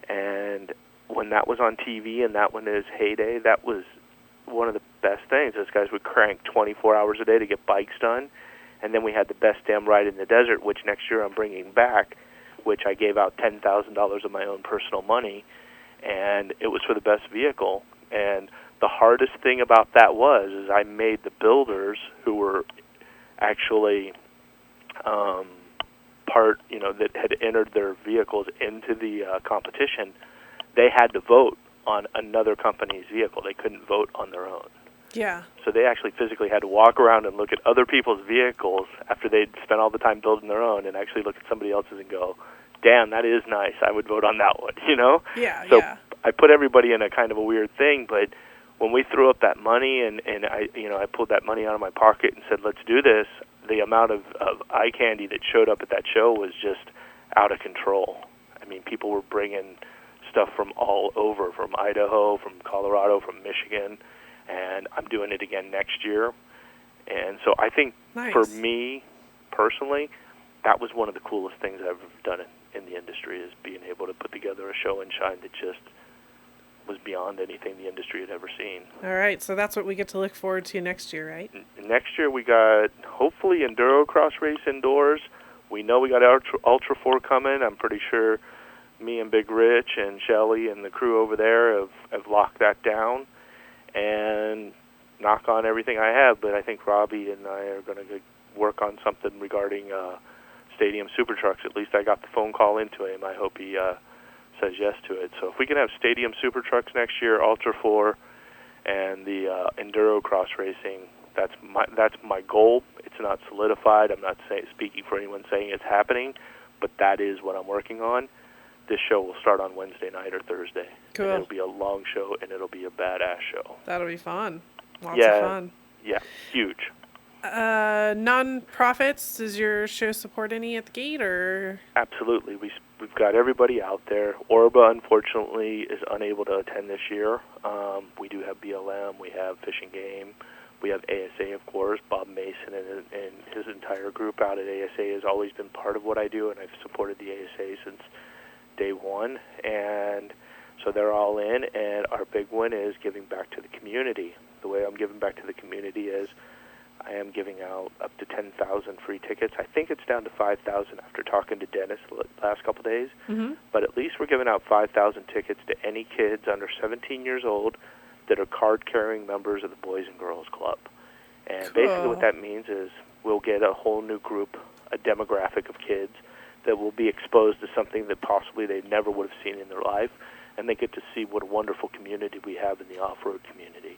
and when that was on TV and that one is heyday, that was one of the best things. Those guys would crank 24 hours a day to get bikes done, and then we had the best damn ride in the desert, which next year I'm bringing back, which I gave out $10,000 of my own personal money, and it was for the best vehicle. And the hardest thing about that is I made the builders, who were actually part, that had entered their vehicles into the competition, they had to vote on another company's vehicle. They couldn't vote on their own. Yeah. So they actually physically had to walk around and look at other people's vehicles after they'd spent all the time building their own, and actually look at somebody else's and go, damn, that is nice. I would vote on that one, Yeah, So yeah. I put everybody in a kind of a weird thing, but when we threw up that money and I pulled that money out of my pocket and said, let's do this, the amount of eye candy that showed up at that show was just out of control. I mean, people were bringing stuff from all over, from Idaho, from Colorado, from Michigan, and I'm doing it again next year. And so I think for me personally, that was one of the coolest things I've ever done in the industry, is being able to put together a show and shine that just was beyond anything the industry had ever seen. All right, so that's what we get to look forward to next year, right? Next year we got, hopefully, Enduro Cross Race indoors. We know we got Ultra 4 coming. I'm pretty sure me and Big Rich and Shelly and the crew over there have locked that down. And knock on everything I have, but I think Robbie and I are going to work on something regarding Stadium Super Trucks. At least I got the phone call into him. I hope he says yes to it. So if we can have Stadium Super Trucks next year, Ultra 4, and the Enduro Cross Racing, that's my goal. It's not solidified. I'm not speaking for anyone saying it's happening, but that is what I'm working on. This show will start on Wednesday night or Thursday. Cool. And it'll be a long show, and it'll be a badass show. That'll be fun. Lots of fun. Yeah, huge. Non-profits, does your show support any at the gate, or? Absolutely. We've got everybody out there. Orba, unfortunately, is unable to attend this year. We do have BLM. We have Fish and Game. We have ASA, of course. Bob Mason and his entire group out at ASA has always been part of what I do, and I've supported the ASA since day one. And so they're all in, and our big one is giving back to the community. The way I'm giving back to the community is I am giving out up to 10,000 free tickets. I think it's down to 5,000 after talking to Dennis the last couple of days. Mm-hmm. But at least we're giving out 5,000 tickets to any kids under 17 years old that are card-carrying members of the Boys and Girls Club. And basically what that means is we'll get a whole new group, a demographic of kids that will be exposed to something that possibly they never would have seen in their life, and they get to see what a wonderful community we have in the off-road community.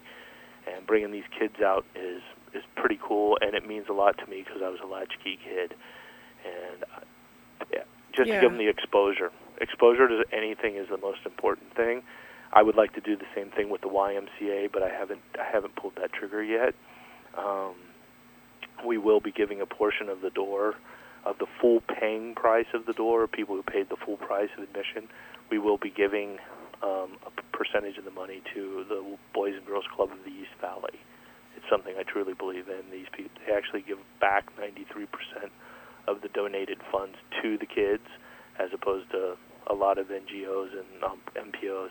And bringing these kids out is pretty cool, and it means a lot to me because I was a latchkey kid. And to give them the exposure. Exposure to anything is the most important thing. I would like to do the same thing with the YMCA, but I haven't pulled that trigger yet. We will be giving a portion of the door, of the full paying price of the door, people who paid the full price of admission. We will be giving a percentage of the money to the Boys and Girls Club of the East Valley. It's something I truly believe in. These people, they actually give back 93% of the donated funds to the kids, as opposed to a lot of NGOs and MPOs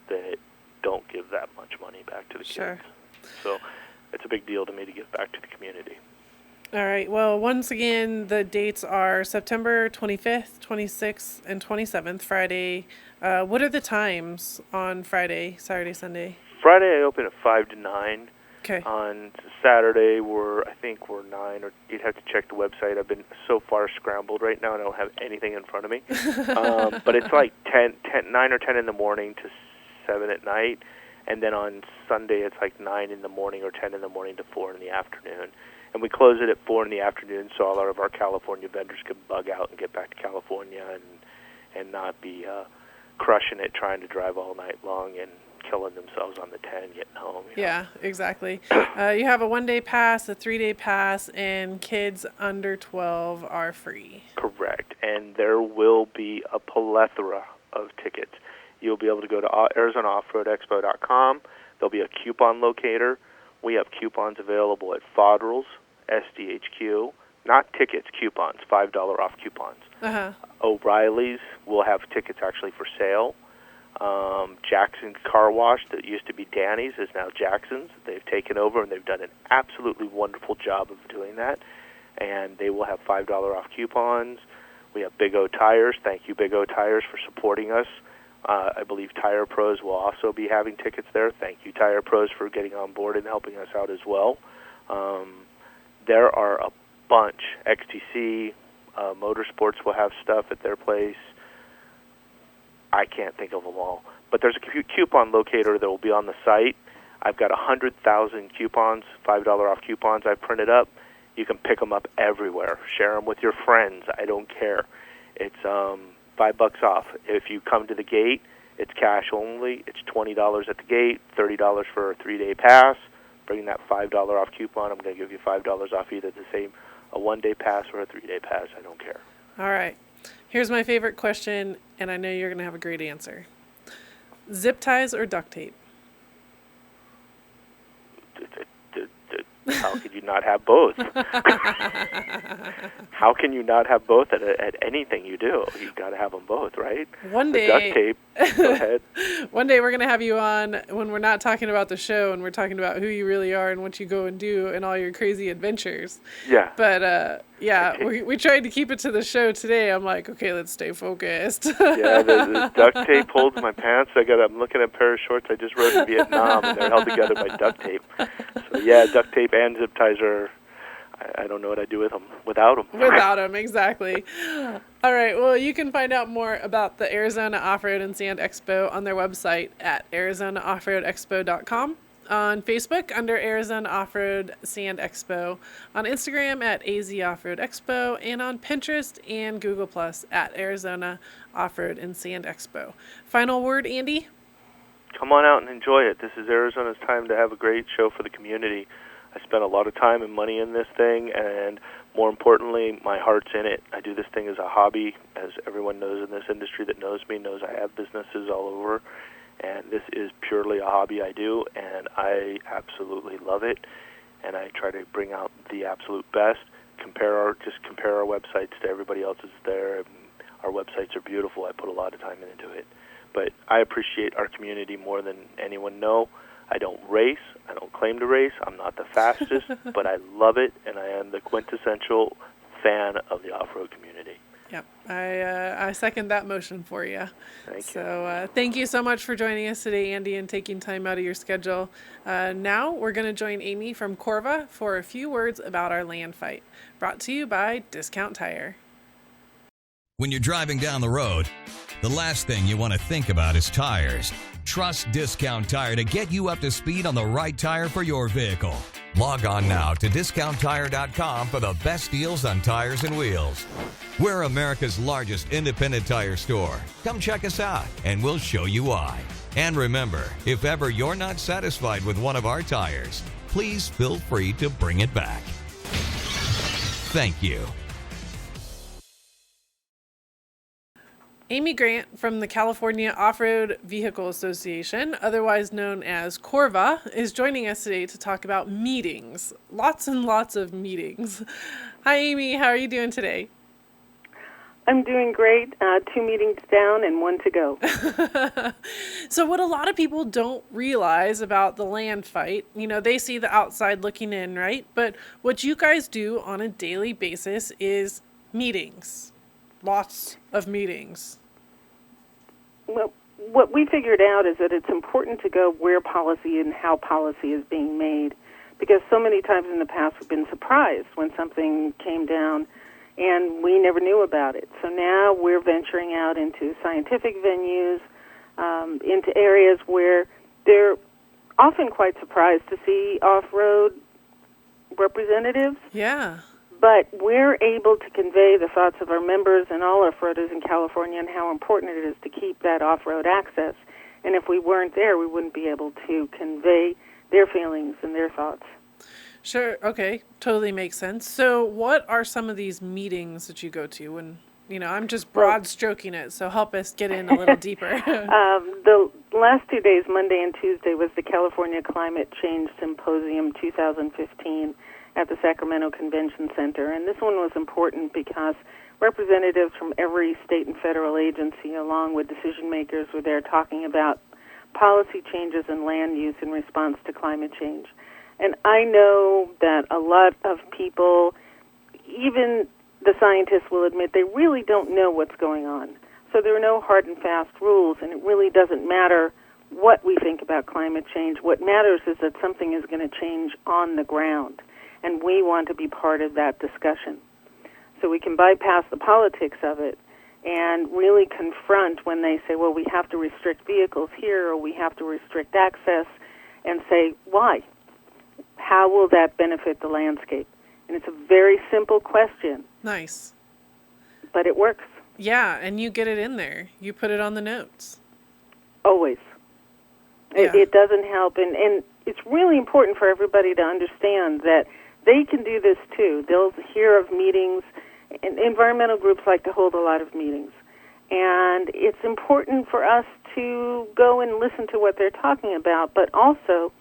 that don't give that much money back to the kids. So it's a big deal to me to give back to the community. All right. Well, once again, the dates are September 25th, 26th, and 27th, Friday. What are the times on Friday, Saturday, Sunday? Friday I open at 5 to 9. Okay. On Saturday, I think we're 9, or you'd have to check the website. I've been so far scrambled right now, and I don't have anything in front of me. But it's like 9 or 10 in the morning to 7 at night. And then on Sunday, it's like 9 in the morning or 10 in the morning to 4 in the afternoon. And we close it at 4 in the afternoon so all of our California vendors can bug out and get back to California and not be crushing it, trying to drive all night long and killing themselves on the 10 getting home. Yeah, exactly. You have a 1-day pass, a 3-day pass, and kids under 12 are free. Correct. And there will be a plethora of tickets. You'll be able to go to ArizonaOffroadExpo.com. There'll be a coupon locator. We have coupons available at Fodrell's, SDHQ, not tickets, coupons, $5 off coupons. O'Reilly's will have tickets actually for sale. Jackson Car Wash, that used to be Danny's, is now Jackson's. They've taken over, and they've done an absolutely wonderful job of doing that. And they will have $5 off coupons. We have Big O Tires. Thank you, Big O Tires, for supporting us. I believe Tire Pros will also be having tickets there. Thank you, Tire Pros, for getting on board and helping us out as well. There are a bunch, XTC, Motorsports will have stuff at their place. I can't think of them all. But there's a coupon locator that will be on the site. I've got 100,000 coupons, $5 off coupons I've printed up. You can pick them up everywhere. Share them with your friends. I don't care. It's $5 off. If you come to the gate, it's cash only. It's $20 at the gate, $30 for a 3-day pass. Bring that $5 off coupon. I'm going to give you $5 off either a 1-day pass or a 3-day pass. I don't care. All right. Here's my favorite question, and I know you're going to have a great answer. Zip ties or duct tape? How could you not have both? How can you not have both at anything you do? You've got to have them both, right? One day, duct tape. Go ahead. One day we're going to have you on when we're not talking about the show and we're talking about who you really are and what you go and do and all your crazy adventures. Yeah. But we tried to keep it to the show today. I'm like, okay, let's stay focused. Yeah, the duct tape holds my pants. I'm looking at a pair of shorts I just rode in Vietnam, and they're held together by duct tape. So yeah, duct tape and zip ties are. I don't know what I'd do with them without them. Without them, exactly. All right. Well, you can find out more about the Arizona Off-Road and Sand Expo on their website at ArizonaOffRoadExpo.com. On Facebook under Arizona Off-Road Sand Expo, on Instagram at AZ Off-Road Expo, and on Pinterest and Google Plus at Arizona Off-Road and Sand Expo. Final word, Andy? Come on out and enjoy it. This is Arizona's time to have a great show for the community. I spent a lot of time and money in this thing, and more importantly, my heart's in it. I do this thing as a hobby. As everyone knows in this industry that knows me knows I have businesses all over. And this is purely a hobby I do, and I absolutely love it. And I try to bring out the absolute best. Compare our websites to everybody else's there. Our websites are beautiful. I put a lot of time into it. But I appreciate our community more than anyone know. I don't race. I don't claim to race. I'm not the fastest, but I love it, and I am the quintessential fan of the off-road community. Yep, I second that motion for you. Thank you. So thank you so much for joining us today, Andy, and taking time out of your schedule. Now we're going to join Amy from CORVA for a few words about our land fight. Brought to you by Discount Tire. When you're driving down the road, the last thing you want to think about is tires. Trust Discount Tire to get you up to speed on the right tire for your vehicle. Log on now to DiscountTire.com for the best deals on tires and wheels. We're America's largest independent tire store. Come check us out, and we'll show you why. And remember, if ever you're not satisfied with one of our tires, please feel free to bring it back. Thank you. Amy Grant from the California Off-Road Vehicle Association, otherwise known as CORVA, is joining us today to talk about meetings. Lots and lots of meetings. Hi, Amy. How are you doing today? I'm doing great. 2 meetings down and 1 to go. So what a lot of people don't realize about the land fight, they see the outside looking in, right? But what you guys do on a daily basis is meetings. Lots of meetings. Well, what we figured out is that it's important to go where policy and how policy is being made, because so many times in the past we've been surprised when something came down and we never knew about it. So now we're venturing out into scientific venues, into areas where they're often quite surprised to see off-road representatives. Yeah. But we're able to convey the thoughts of our members and all off-roaders in California and how important it is to keep that off-road access. And if we weren't there, we wouldn't be able to convey their feelings and their thoughts. Sure. Okay. Totally makes sense. So what are some of these meetings that you go to? And, I'm just broad stroking it, so help us get in a little deeper. The last 2 days, Monday and Tuesday, was the California Climate Change Symposium 2015. At the Sacramento Convention Center. And this one was important because representatives from every state and federal agency, along with decision makers, were there talking about policy changes in land use in response to climate change. And I know that a lot of people, even the scientists, will admit they really don't know what's going on. So there are no hard and fast rules, and it really doesn't matter what we think about climate change. What matters is that something is going to change on the ground. And we want to be part of that discussion. so we can bypass the politics of it and really confront when they say, well, we have to restrict vehicles here or we have to restrict access, and say, why? How will that benefit the landscape? And it's a very simple question. Nice. But it works. Yeah, and you get it in there. You put it on the notes. Always. Yeah. It doesn't help. And it's really important for everybody to understand that they can do this too. They'll hear of meetings, and environmental groups like to hold a lot of meetings. And it's important for us to go and listen to what they're talking about, but also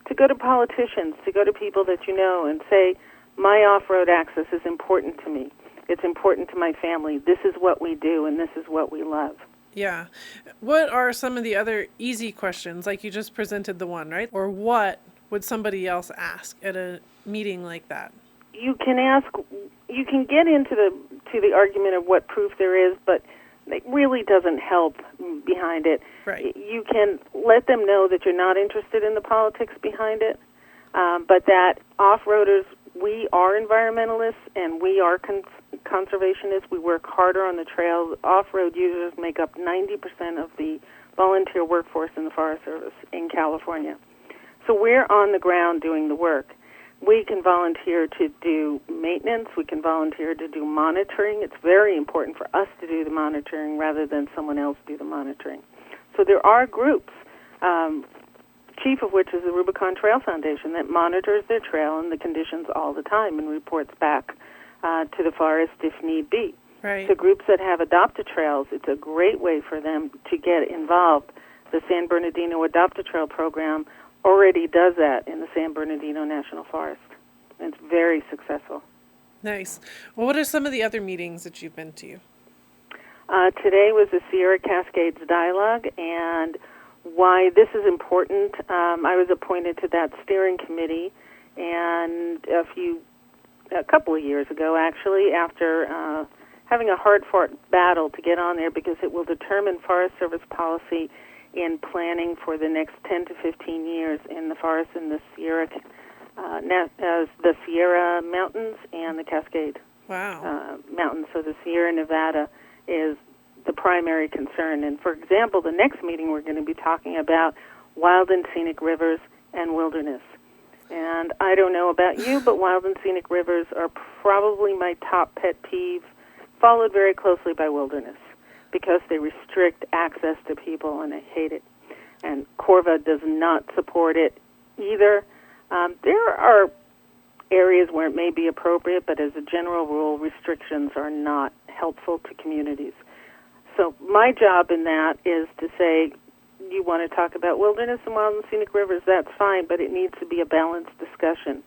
to go to politicians, to go to people that you know and say, my off-road access is important to me. It's important to my family. This is what we do, and this is what we love. Yeah. What are some of the other easy questions? Like you just presented the one, right? Or what would somebody else ask at a meeting like that? You can ask, you can get into the argument of what proof there is, but it really doesn't help behind it. Right. You can let them know that you're not interested in the politics behind it, but that off-roaders, we are environmentalists and we are conservationists. We work harder on the trails. Off-road users make up 90% of the volunteer workforce in the Forest Service in California. So we're on the ground doing the work. We can volunteer to do maintenance. We can volunteer to do monitoring. It's very important for us to do the monitoring rather than someone else do the monitoring. So there are groups, chief of which is the Rubicon Trail Foundation, that monitors their trail and the conditions all the time and reports back to the forest if need be. Right. So groups that have adopted trails, it's a great way for them to get involved. The San Bernardino Adopt-a-Trail program already does that in the San Bernardino National Forest. And it's very successful. Nice. Well, what are some of the other meetings that you've been to? Today was the Sierra Cascades Dialogue, and why this is important. I was appointed to that steering committee, and a couple of years ago, actually, after having a hard-fought battle to get on there because it will determine Forest Service policy in planning for the next 10 to 15 years in the forest in the Sierra Mountains and the Cascade Mountains. So the Sierra Nevada is the primary concern. And for example, the next meeting we're going to be talking about wild and scenic rivers and wilderness. And I don't know about you, but wild and scenic rivers are probably my top pet peeve, followed very closely by wilderness, because they restrict access to people, and I hate it. And CORVA does not support it either. There are areas where it may be appropriate, but as a general rule, restrictions are not helpful to communities. So my job in that is to say, you want to talk about wilderness and wild and scenic rivers, that's fine, but it needs to be a balanced discussion.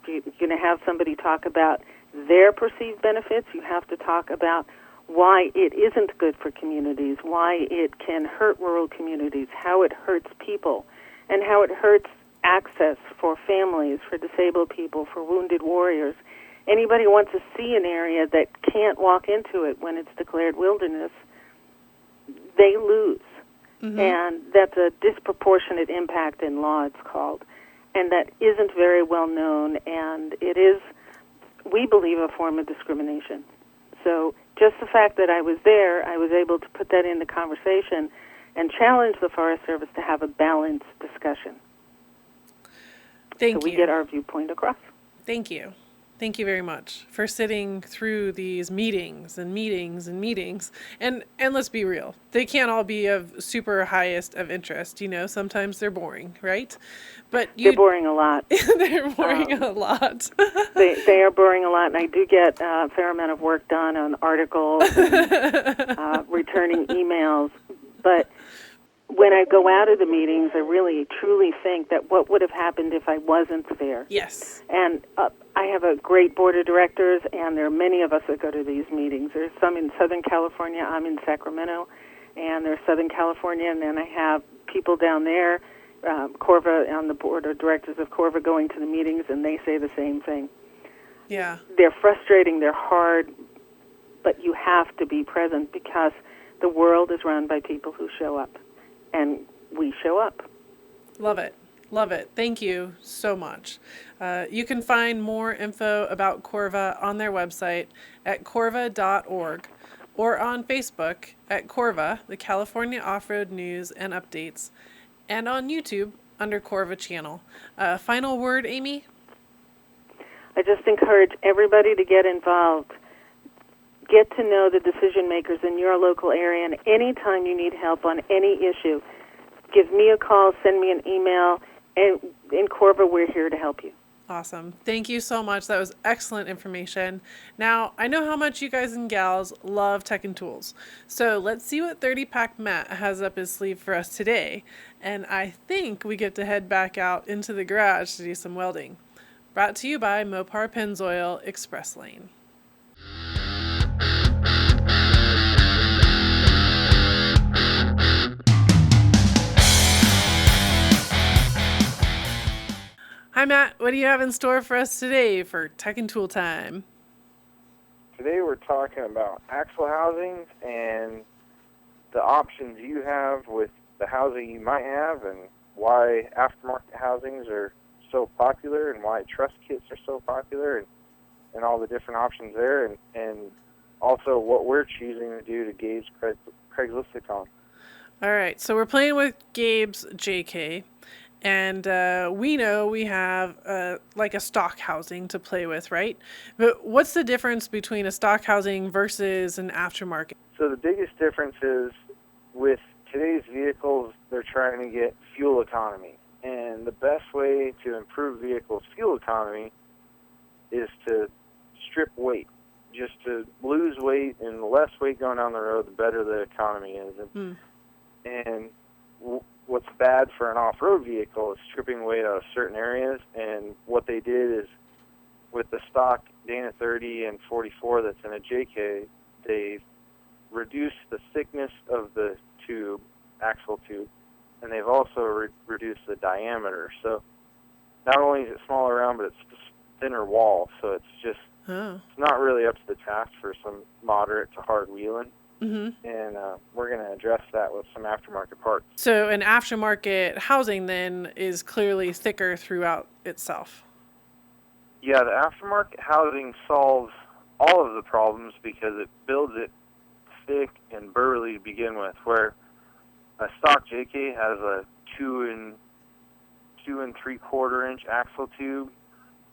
If you're going to have somebody talk about their perceived benefits, you have to talk about why it isn't good for communities, why it can hurt rural communities, how it hurts people, and how it hurts access for families, for disabled people, for wounded warriors. Anybody who wants to see an area that can't walk into it when it's declared wilderness, they lose. Mm-hmm. And that's a disproportionate impact in law, it's called. And that isn't very well known, and it is, we believe, a form of discrimination. So just the fact that I was there, I was able to put that into conversation and challenge the Forest Service to have a balanced discussion. Thank you. So we get our viewpoint across. Thank you. Thank you very much for sitting through these meetings and meetings and meetings. And let's be real, they can't all be of super highest of interest. You know, sometimes they're boring, right? But they're boring a lot. They're boring a lot. They are boring a lot, and I do get a fair amount of work done on articles and returning emails. But when I go out of the meetings, I really, truly think that what would have happened if I wasn't there. Yes. And I have a great board of directors, and there are many of us that go to these meetings. There's some in Southern California. I'm in Sacramento, and there's Southern California, and then I have people down there, CORVA, on the board of directors of CORVA, going to the meetings, and they say the same thing. Yeah. They're frustrating, they're hard, but you have to be present because the world is run by people who show up. And we show up. Love it. Love it. Thank you so much. You can find more info about CORVA on their website at corva.org or on Facebook at CORVA, the California Off-Road News and Updates, and on YouTube under CORVA channel. Final word, Amy? I just encourage everybody to get involved. Get to know the decision makers in your local area, and anytime you need help on any issue, give me a call, send me an email, and in CORVA, we're here to help you. Awesome. Thank you so much. That was excellent information. Now, I know how much you guys and gals love tech and tools. So let's see what 30-pack Matt has up his sleeve for us today. And I think we get to head back out into the garage to do some welding. Brought to you by Mopar Pennzoil Express Lane. Hi, Matt. What do you have in store for us today for Tech and Tool Time? Today we're talking about axle housings and the options you have with the housing you might have and why aftermarket housings are so popular and why truss kits are so popular and all the different options there and also what we're choosing to do to gauge Craigslist.com. All right. So we're playing with Gabe's JK. And we know we have like a stock housing to play with, right? But what's the difference between a stock housing versus an aftermarket? So the biggest difference is with today's vehicles, they're trying to get fuel economy. And the best way to improve vehicles' fuel economy is to strip weight. Just to lose weight, and the less weight going down the road, the better the economy is. And what's bad for an off-road vehicle is stripping weight out of certain areas, and what they did is with the stock Dana 30 and 44 that's in a JK, they reduced the thickness of the tube, axle tube, and they've also reduced the diameter. So not only is it smaller around, but it's just thinner wall, so it's just it's not really up to the task for some moderate to hard wheeling. Mm-hmm. And we're going to address that with some aftermarket parts. So an aftermarket housing then is clearly thicker throughout itself. Yeah, the aftermarket housing solves all of the problems because it builds it thick and burly to begin with, where a stock JK has a 2 3/4 inch axle tube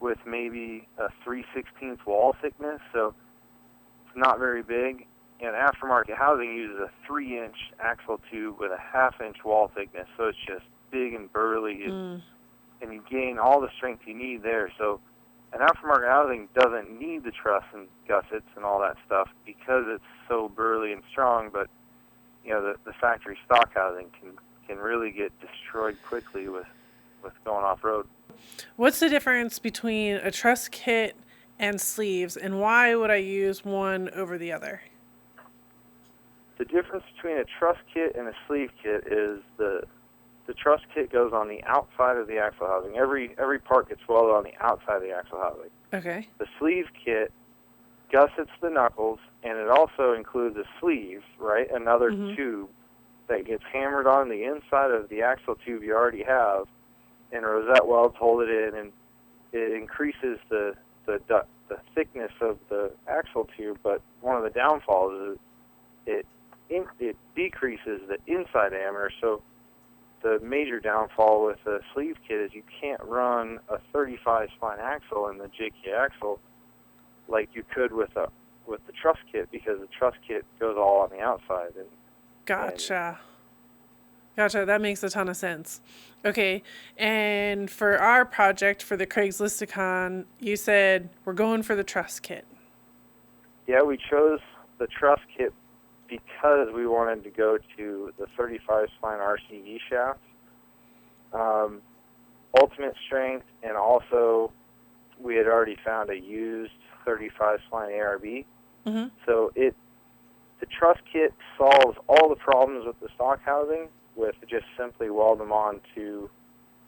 with maybe a 3/16 wall thickness, so it's not very big. And aftermarket housing uses a 3-inch axle tube with a 1/2 inch wall thickness, so it's just big and burly, and you gain all the strength you need there. So an aftermarket housing doesn't need the truss and gussets and all that stuff because it's so burly and strong, but you know the factory stock housing can really get destroyed quickly with going off-road. What's the difference between a truss kit and sleeves, and why would I use one over the other? The difference between a truss kit and a sleeve kit is the truss kit goes on the outside of the axle housing. Every part gets welded on the outside of the axle housing. Okay. The sleeve kit gussets the knuckles, and it also includes a sleeve, right? Another tube that gets hammered on the inside of the axle tube you already have, and rosette welds hold it in, and it increases the thickness of the axle tube. But one of the downfalls is it decreases the inside diameter. So the major downfall with a sleeve kit is you can't run a 35 spline axle in the JK axle like you could with the truss kit, because the truss kit goes all on the outside. Gotcha. That makes a ton of sense. Okay, and for our project for the Craigslist-a-con, you said we're going for the truss kit. Yeah, we chose the truss kit because we wanted to go to the 35 spline RCE shaft, ultimate strength, and also we had already found a used 35 spline ARB. So the truss kit solves all the problems with the stock housing with just simply weld them on to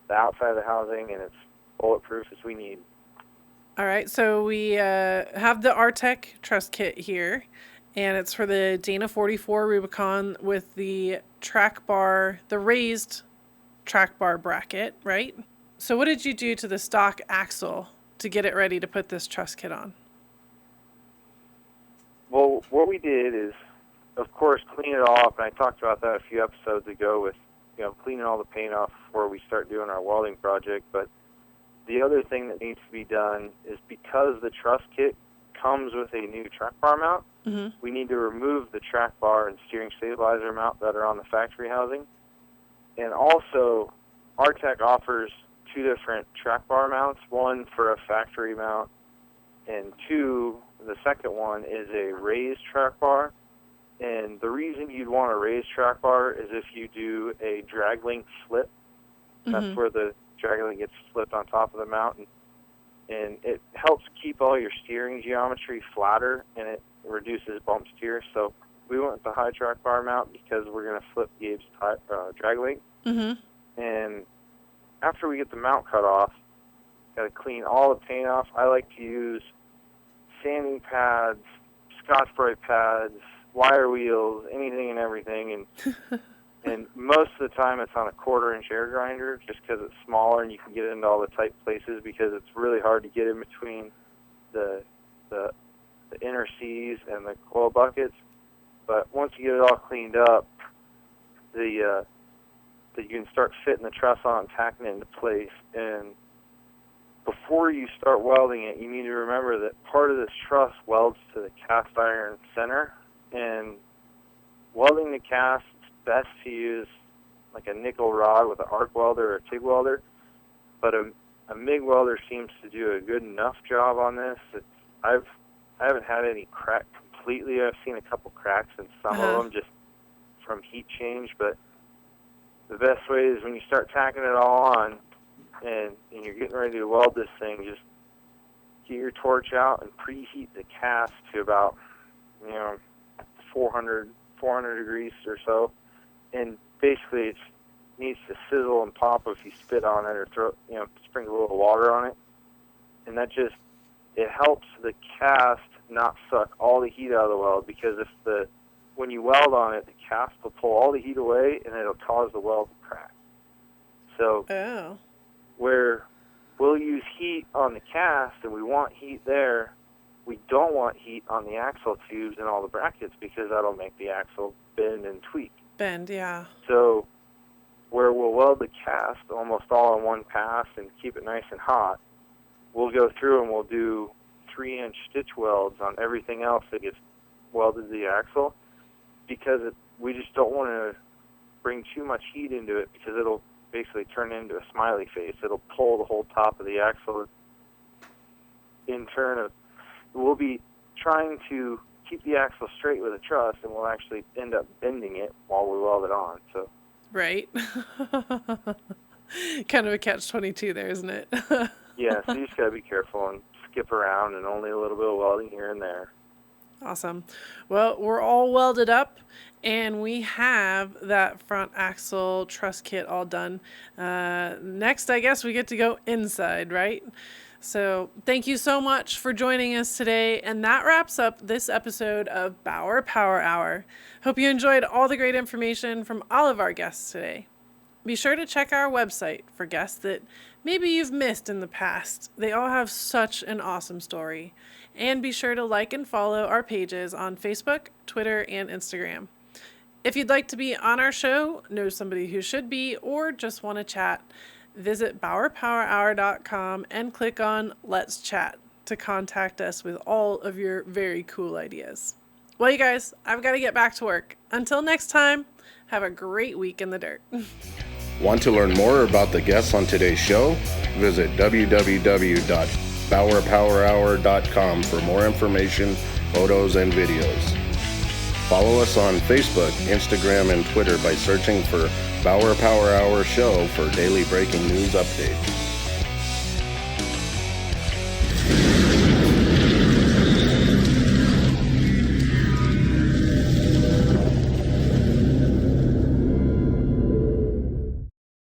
the outside of the housing, and it's bulletproof as we need. All right, so we have the Artec Truss kit here, and it's for the Dana 44 Rubicon with the track bar, the raised track bar bracket, right? So what did you do to the stock axle to get it ready to put this truss kit on? Well, what we did is, of course, clean it off, and I talked about that a few episodes ago with, cleaning all the paint off before we start doing our welding project. But the other thing that needs to be done is, because the truss kit comes with a new track bar mount, we need to remove the track bar and steering stabilizer mount that are on the factory housing. And also, Artec offers 2 different track bar mounts, one for a factory mount, and 2, the second one is a raised track bar. And the reason you'd want a raised track bar is if you do a drag link slip. That's where the drag link gets slipped on top of the mount, and it helps keep all your steering geometry flatter, and it reduces bump steer. So we went with the high track bar mount because we're going to flip Gabe's drag link. And after we get the mount cut off, got to clean all the paint off. I like to use sanding pads, Scotch-Brite pads, wire wheels, anything and everything, and most of the time it's on a 1/4-inch air grinder, just because it's smaller and you can get it into all the tight places, because it's really hard to get in between the inner C's and the coil buckets. But once you get it all cleaned up, you can start fitting the truss on and tacking it into place. And before you start welding it, you need to remember that part of this truss welds to the cast iron center. And welding the cast, it's best to use like a nickel rod with an arc welder or a TIG welder. But a MIG welder seems to do a good enough job on this. I haven't had any crack completely. I've seen a couple cracks in some of them just from heat change. But the best way is when you start tacking it all on and you're getting ready to weld this thing, just get your torch out and preheat the cast to about 400 degrees or so, and basically it needs to sizzle and pop if you spit on it or sprinkle a little water on it, and that just, it helps the cast not suck all the heat out of the weld, because when you weld on it, the cast will pull all the heat away and it'll cause the weld to crack. So where we'll use heat on the cast and we want heat there, we don't want heat on the axle tubes and all the brackets, because that'll make the axle bend and tweak. Yeah. So where we'll weld the cast almost all in one pass and keep it nice and hot, we'll go through and we'll do 3-inch stitch welds on everything else that gets welded to the axle, because we just don't want to bring too much heat into it, because it'll basically turn into a smiley face. It'll pull the whole top of the axle. In turn, we'll be trying to keep the axle straight with a truss, and we'll actually end up bending it while we weld it on. So, right. Kind of a catch-22 there, isn't it? Yeah, so you just got to be careful and skip around, and only a little bit of welding here and there. Awesome. Well, we're all welded up, and we have that front axle truss kit all done. Next, I guess we get to go inside, right? So thank you so much for joining us today. And that wraps up this episode of Bauer Power Hour. Hope you enjoyed all the great information from all of our guests today. Be sure to check our website for guests that maybe you've missed in the past. They all have such an awesome story. And be sure to like and follow our pages on Facebook, Twitter, and Instagram. If you'd like to be on our show, know somebody who should be, or just want to chat, visit BauerPowerHour.com and click on Let's Chat to contact us with all of your very cool ideas. Well, you guys, I've got to get back to work. Until next time, have a great week in the dirt. Want to learn more about the guests on today's show? Visit www.BauerPowerHour.com for more information, photos, and videos. Follow us on Facebook, Instagram, and Twitter by searching for Bauer Power Hour Show for daily breaking news updates.